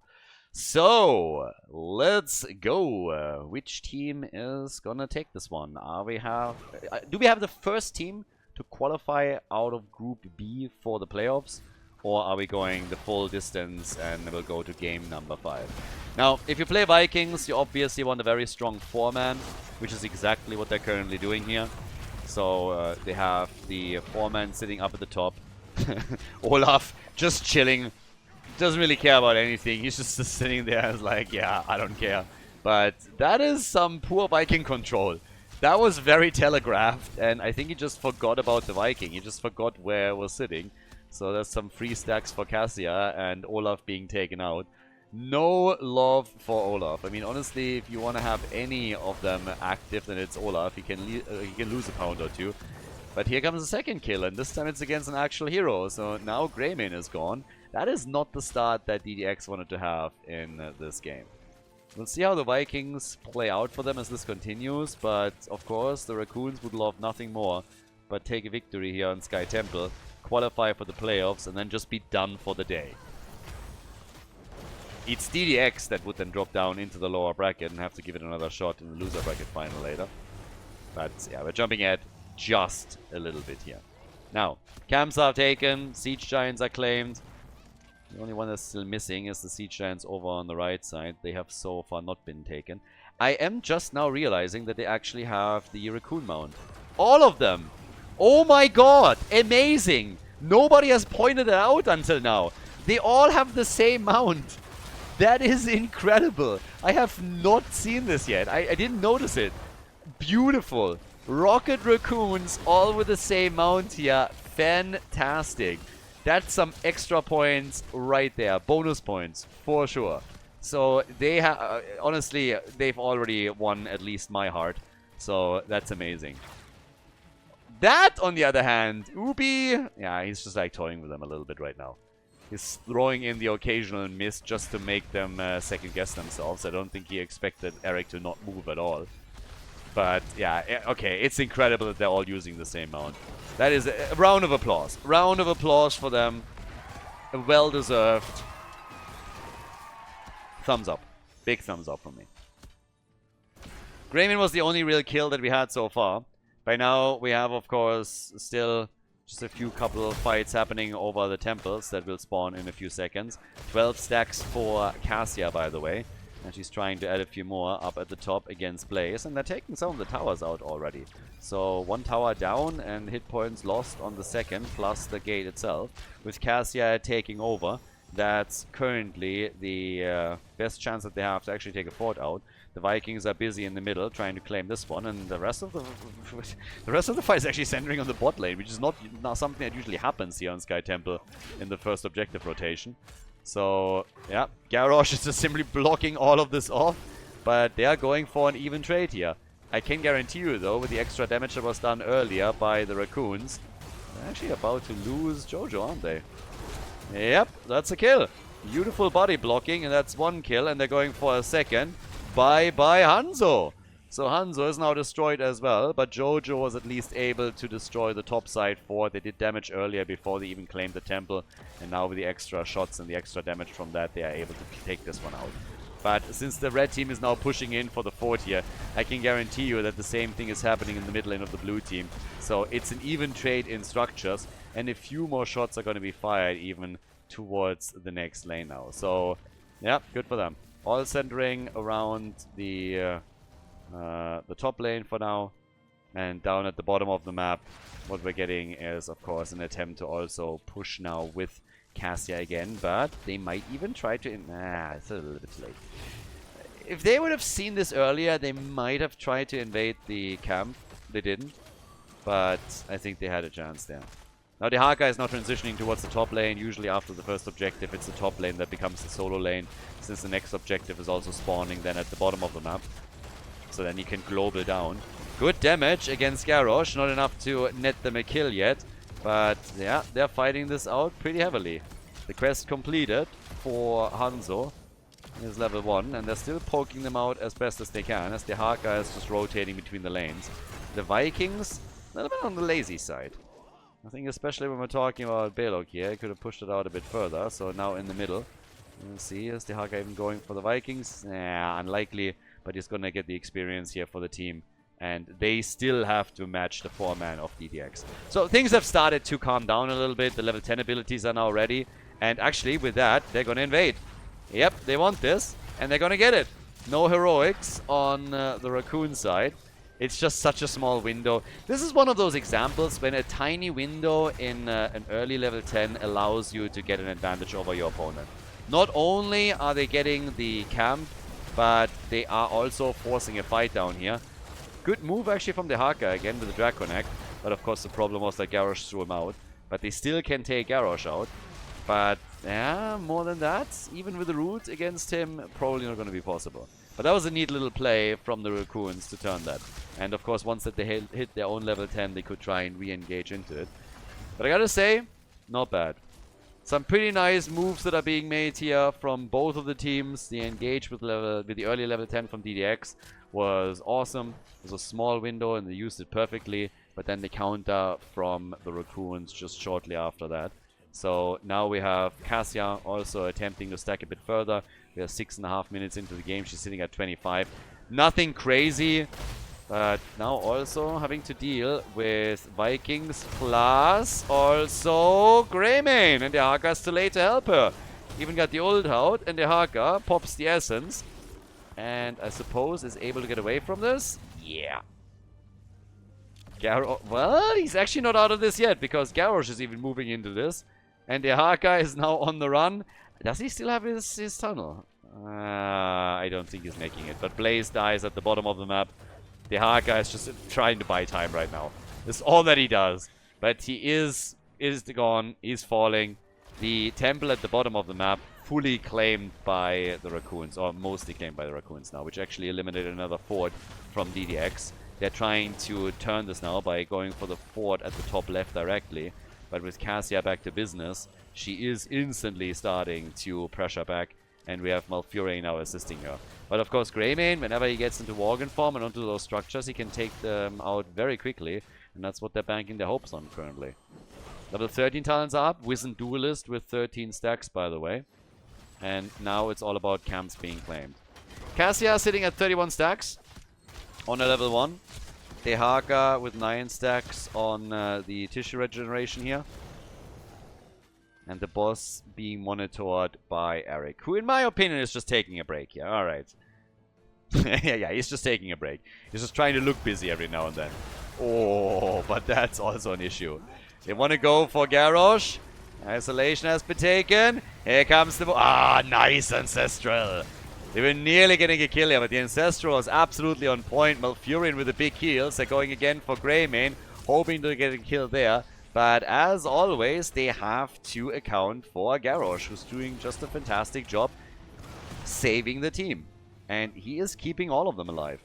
So, let's go. Which team is gonna take this one? Do we have the first team to qualify out of Group B for the playoffs? Or are we going the full distance and we'll go to game number 5? Now, if you play Vikings, you obviously want a very strong 4-man, which is exactly what they're currently doing here. So they have the 4-man sitting up at the top. Olaf just chilling. Doesn't really care about anything. He's just sitting there and is like, yeah, I don't care. But that is some poor Viking control. That was very telegraphed, and I think he just forgot about the Viking. He just forgot where it was sitting. So there's some free stacks for Cassia and Olaf being taken out. No love for Olaf. I mean, honestly, if you want to have any of them active, then it's Olaf. He can lose a pound or two. But here comes the second kill, and this time it's against an actual hero. So now Greymane is gone. That is not the start that DDX wanted to have in this game. We'll see how the Vikings play out for them as this continues. But, of course, the Raccoons would love nothing more but take a victory here on Sky Temple. qualify for the playoffs, and then just be done for the day. It's DDX that would then drop down into the lower bracket and have to give it another shot in the loser bracket final later. But yeah, we're jumping at just a little bit here. Now, camps are taken, siege giants are claimed. The only one that's still missing is the siege giants over on the right side. They have so far not been taken. I am just now realizing that they actually have the raccoon mount. All of them! Oh my god! Amazing! Nobody has pointed it out until now. They all have the same mount. That is incredible. I have not seen this yet. I didn't notice it. Beautiful. Rocket raccoons all with the same mount here. Fantastic. That's some extra points right there. Bonus points, for sure. So they have, honestly, they've already won at least my heart. So that's amazing. That, on the other hand, Ubi, yeah, he's just like toying with them a little bit right now. He's throwing in the occasional miss just to make them second guess themselves. I don't think he expected Eric to not move at all. But yeah, okay, it's incredible that they're all using the same mount. That is a round of applause. Round of applause for them. Well-deserved. Thumbs up. Big thumbs up from me. Grayman was the only real kill that we had so far. By now, we have, of course, still just a few couple of fights happening over the temples that will spawn in a few seconds. 12 stacks for Cassia, by the way. And she's trying to add a few more up at the top against Blaze. And they're taking some of the towers out already. So one tower down and hit points lost on the second, plus the gate itself. With Cassia taking over, that's currently the best chance that they have to actually take a fort out. The Vikings are busy in the middle trying to claim this one, and the rest of the fight is actually centering on the bot lane, which is not something that usually happens here on Sky Temple in the first objective rotation. So, yeah, Garrosh is just simply blocking all of this off, but they are going for an even trade here. I can guarantee you, though, with the extra damage that was done earlier by the Raccoons, they're actually about to lose Jojo, aren't they? Yep, that's a kill. Beautiful body blocking, and that's one kill, and they're going for a second. Bye-bye, Hanzo. So Hanzo is now destroyed as well, but Jojo was at least able to destroy the top side fort. They did damage earlier before they even claimed the temple, and now with the extra shots and the extra damage from that, they are able to take this one out. But since the red team is now pushing in for the fort here, I can guarantee you that the same thing is happening in the mid lane of the blue team. So it's an even trade in structures, and a few more shots are going to be fired even towards the next lane now. So, yeah, good for them. All centering around the top lane for now. And down at the bottom of the map, what we're getting is, of course, an attempt to also push now with Cassia again. But they might even try to... Nah, it's a little bit late. If they would have seen this earlier, they might have tried to invade the camp. They didn't. But I think they had a chance there. Now the Haka is now transitioning towards the top lane. Usually after the first objective, it's the top lane that becomes the solo lane, since the next objective is also spawning then at the bottom of the map. So then he can global down. Good damage against Garrosh. Not enough to net them a kill yet. But yeah, they're fighting this out pretty heavily. The quest completed for Hanzo is level 1, and they're still poking them out as best as they can, as the Haka is just rotating between the lanes. The Vikings, a little bit on the lazy side. I think especially when we're talking about Balog here, I could have pushed it out a bit further. So now in the middle. Let's see, is the Haka even going for the Vikings? Nah, unlikely. But he's going to get the experience here for the team. And they still have to match the 4-man of DDX. So things have started to calm down a little bit. The level 10 abilities are now ready. And actually with that, they're going to invade. Yep, they want this. And they're going to get it. No heroics on the Raccoon side. It's just such a small window. This is one of those examples when a tiny window in an early level 10 allows you to get an advantage over your opponent. Not only are they getting the camp, but they are also forcing a fight down here. Good move actually from the Haka again with the Drag Connect. But of course the problem was that Garrosh threw him out. But they still can take Garrosh out. But yeah, more than that, even with the root against him, probably not going to be possible. But that was a neat little play from the Raccoons to turn that. And of course, once that they hit their own level 10, they could try and re-engage into it. But I gotta say, not bad. Some pretty nice moves that are being made here from both of the teams. The engage with the early level 10 from DDX was awesome. It was a small window and they used it perfectly. but then the counter from the Raccoons just shortly after that. So now we have Cassia also attempting to stack a bit further. We are 6.5 minutes into the game. She's sitting at 25. Nothing crazy, but now also having to deal with Vikings plus also Greymane. And the Haka is too late to help her. Even got the ult out, and the Haka pops the essence. And I suppose is able to get away from this. Yeah. Well, he's actually not out of this yet, because Garrosh is even moving into this. And the Haka is now on the run. Does he still have his tunnel? I don't think he's making it. But Blaze dies at the bottom of the map. The Haka is just trying to buy time right now. That's all that he does. But he is gone. He's falling. The temple at the bottom of the map fully claimed by the Raccoons, or mostly claimed by the Raccoons now, which actually eliminated another fort from DDX. They're trying to turn this now by going for the fort at the top left directly. But with Cassia back to business, she is instantly starting to pressure back. And we have Malfurion now assisting her. But of course, Greymane, whenever he gets into Worgen form and onto those structures, he can take them out very quickly. And that's what they're banking their hopes on currently. Level 13 talents are up. Wizened Duelist with 13 stacks, by the way. And now it's all about camps being claimed. Cassia sitting at 31 stacks on a level 1. Dehaka with 9 stacks on the tissue regeneration here. And the boss being monitored by Eric, who in my opinion is just taking a break here. Alright. yeah, he's just taking a break. He's just trying to look busy every now and then. Oh, but that's also an issue. They want to go for Garrosh. Isolation has been taken. Here comes the... nice Ancestral. They were nearly getting a kill here, but the Ancestral was absolutely on point. Malfurion with the big heals. They're going again for Greymane, hoping to get a kill there. But as always, they have to account for Garrosh, who's doing just a fantastic job saving the team. And he is keeping all of them alive.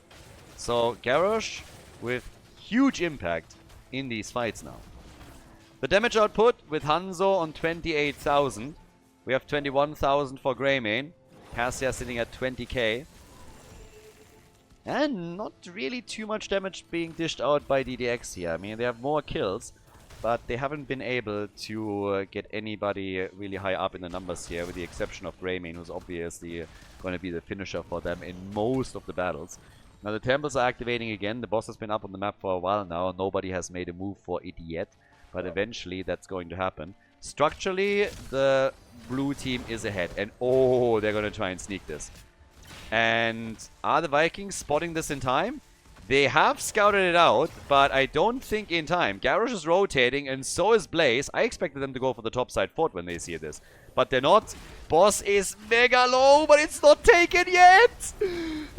So Garrosh with huge impact in these fights now. The damage output with Hanzo on 28,000. We have 21,000 for Greymane. Cassia sitting at 20k. And not really too much damage being dished out by DDX here. I mean, they have more kills, but they haven't been able to get anybody really high up in the numbers here, with the exception of Greymane, who's obviously going to be the finisher for them in most of the battles. Now the temples are activating again. The boss has been up on the map for a while now. Nobody has made a move for it yet, but eventually that's going to happen. Structurally, the blue team is ahead, and oh, they're going to try and sneak this. And are the Vikings spotting this in time? They have scouted it out, but I don't think in time. Garrosh is rotating, and so is Blaze. I expected them to go for the topside fort when they see this, but they're not. Boss is mega low, but it's not taken yet!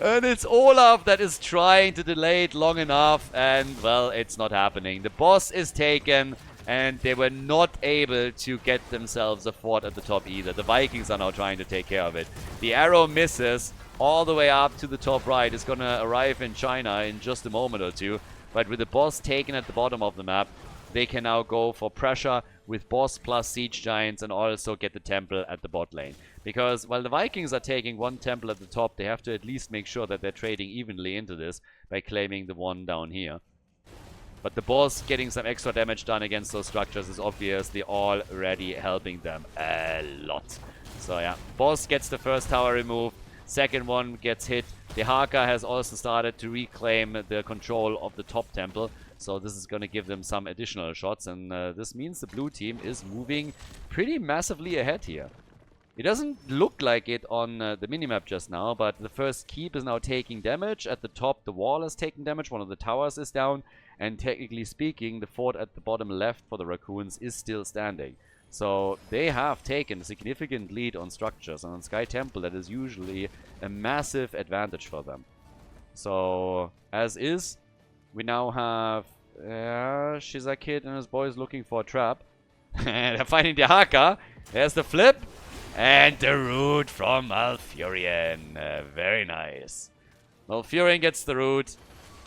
And it's Olaf that is trying to delay it long enough, and, well, it's not happening. The boss is taken, and they were not able to get themselves a fort at the top either. The Vikings are now trying to take care of it. The arrow misses all the way up to the top right. It's going to arrive in China in just a moment or two. But with the boss taken at the bottom of the map, they can now go for pressure with boss plus siege giants and also get the temple at the bot lane. Because while the Vikings are taking one temple at the top, they have to at least make sure that they're trading evenly into this by claiming the one down here. But the boss getting some extra damage done against those structures is obviously already helping them a lot. So yeah, boss gets the first tower removed. Second one gets hit. The Haka has also started to reclaim the control of the top temple. So this is going to give them some additional shots. And this means the blue team is moving pretty massively ahead here. It doesn't look like it on the minimap just now, but the first keep is now taking damage. At the top, the wall is taking damage. One of the towers is down. And technically speaking, the fort at the bottom left for the Raccoons is still standing. So they have taken a significant lead on structures, and on Sky Temple that is usually a massive advantage for them. So as is, we now have Shizakid and his boys looking for a trap. They're finding the Haka. There's the flip. And the root from Malfurion. Very nice. Malfurion gets the root.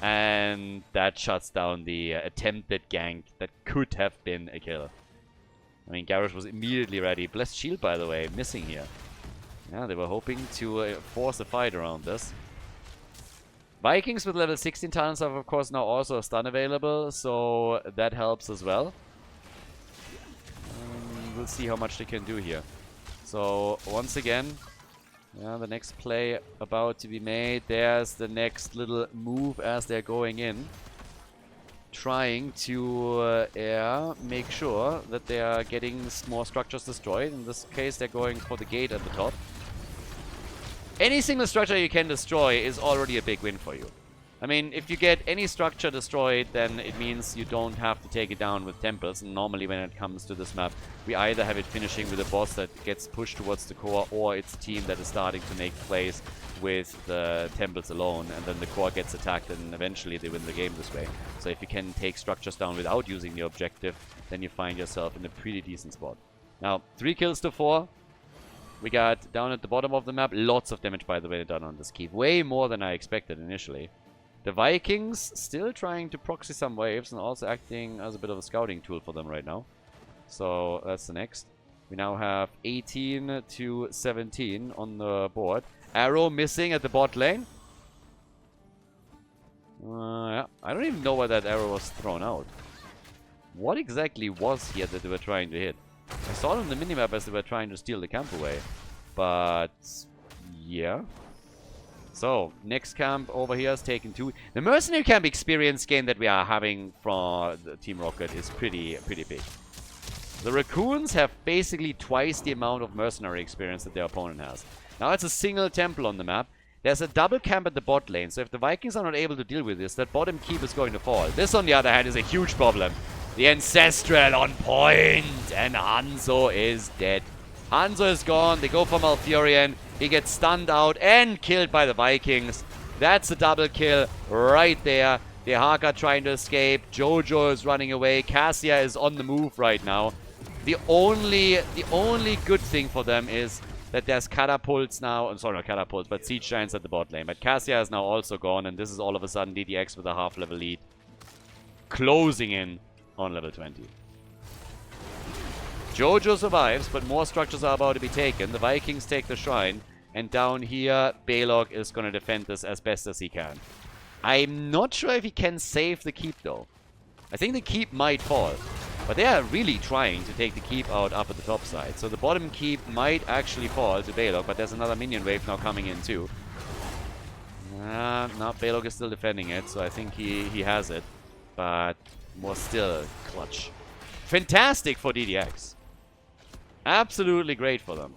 And that shuts down the attempted gank that could have been a kill. I mean, Garrosh was immediately ready. Blessed Shield, by the way, missing here. Yeah, they were hoping to force a fight around this. Vikings with level 16 talents have, of course, now also a stun available, so that helps as well. We'll see how much they can do here. So, once again, yeah, the next play about to be made. There's the next little move as they're going in. Trying to make sure that they are getting more structures destroyed. In this case, they're going for the gate at the top. Any single structure you can destroy is already a big win for you. I mean, if you get any structure destroyed, then it means you don't have to take it down with temples. And normally when it comes to this map, we either have it finishing with a boss that gets pushed towards the core, or it's a team that is starting to make plays with the temples alone, and then the core gets attacked, and eventually they win the game this way. So if you can take structures down without using the objective, then you find yourself in a pretty decent spot. Now, 3 kills to 4. We got down at the bottom of the map. Lots of damage, by the way, done on this keep. Way more than I expected initially. The Vikings still trying to proxy some waves and also acting as a bit of a scouting tool for them right now. So that's the next. We now have 18 to 17 on the board. Arrow missing at the bot lane. Yeah. I don't even know why that arrow was thrown out. What exactly was here that they were trying to hit? I saw it on the minimap as they were trying to steal the camp away. But yeah. So, next camp over here is taken 2. The mercenary camp experience gain that we are having from the Team Rocket is pretty big. The Raccoons have basically twice the amount of mercenary experience that their opponent has. Now it's a single temple on the map. There's a double camp at the bot lane, so if the Vikings are not able to deal with this, that bottom keep is going to fall. This, on the other hand, is a huge problem. The Ancestral on point, and Hanzo is dead. Hanzo is gone. They go for Malfurion. He gets stunned out and killed by the Vikings. That's a double kill right there. The Haka trying to escape. Jojo is running away. Cassia is on the move right now. The only good thing for them is that there's catapults now. I'm sorry, not catapults, but siege giants at the bot lane. But Cassia is now also gone, and this is all of a sudden DDX with a half-level lead. Closing in on level 20. Jojo survives, but more structures are about to be taken. The Vikings take the shrine, and down here, Balog is going to defend this as best as he can. I'm not sure if he can save the keep, though. I think the keep might fall, but they are really trying to take the keep out up at the top side. So the bottom keep might actually fall to Balog, but there's another minion wave now coming in too. No, Balog is still defending it, so I think he has it, but was still clutch. Fantastic for DDX. Absolutely great for them.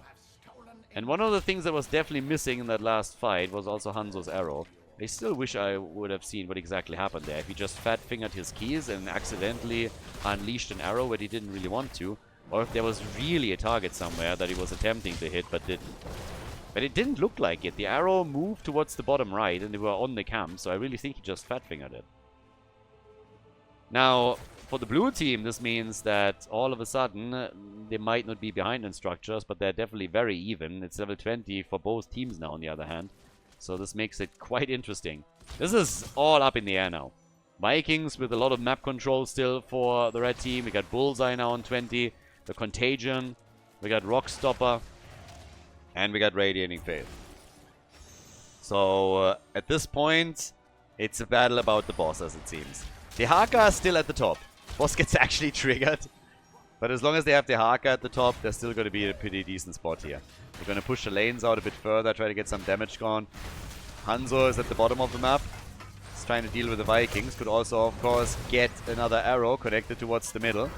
And one of the things that was definitely missing in that last fight was also Hanzo's arrow. I still wish I would have seen what exactly happened there. If he just fat-fingered his keys and accidentally unleashed an arrow where he didn't really want to. Or if there was really a target somewhere that he was attempting to hit but didn't. But it didn't look like it. The arrow moved towards the bottom right and they were on the camp. So I really think he just fat-fingered it. Now, for the blue team, this means that all of a sudden, they might not be behind in structures, but they're definitely very even. It's level 20 for both teams now, on the other hand. So this makes it quite interesting. This is all up in the air now. Vikings with a lot of map control still for the red team. We got Bullseye now on 20. The Contagion. We got Rockstopper. And we got Radiating Faith. So, at this point, it's a battle about the boss, as it seems. The Haka is still at the top. Boss gets actually triggered. But as long as they have the Haka at the top, they're still going to be in a pretty decent spot here. They're going to push the lanes out a bit further, try to get some damage gone. Hanzo is at the bottom of the map. He's trying to deal with the Vikings. Could also, of course, get another arrow connected towards the middle.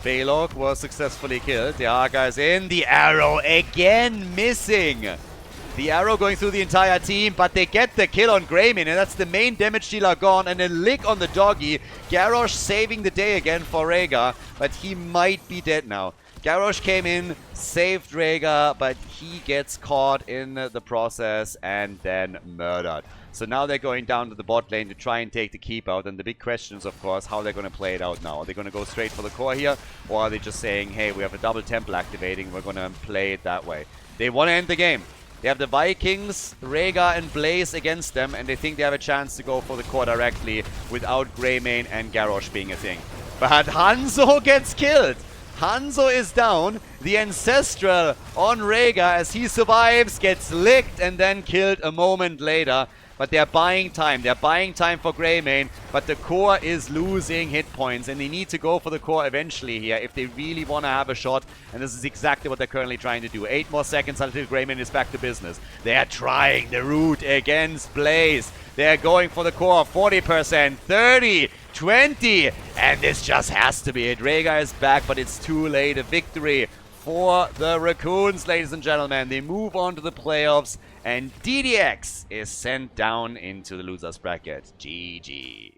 Balog was successfully killed. The Haka is in. The arrow again missing. The arrow going through the entire team, but they get the kill on Greymane, and that's the main damage dealer gone, and a lick on the doggy. Garrosh saving the day again for Rhaegar, but he might be dead now. Garrosh came in, saved Rhaegar, but he gets caught in the process and then murdered. So now they're going down to the bot lane to try and take the keep out, and the big question is, of course, how they're going to play it out now. Are they going to go straight for the core here, or are they just saying, hey, we have a double temple activating, we're going to play it that way? They want to end the game. They have the Vikings, Rhaegar and Blaze against them, and they think they have a chance to go for the core directly without Greymane and Garrosh being a thing. But Hanzo gets killed! Hanzo is down. The Ancestral on Rhaegar as he survives, gets licked and then killed a moment later. But they're buying time. They're buying time for Greymane. But the core is losing hit points. And they need to go for the core eventually here if they really want to have a shot. And this is exactly what they're currently trying to do. 8 more seconds until Greymane is back to business. They're trying the route against Blaze. They're going for the core. 40%, 30, 20. And this just has to be it. Rhaegar is back, but it's too late. A victory for the Raccoons, ladies and gentlemen. They move on to the playoffs. And DDX is sent down into the losers bracket. GG.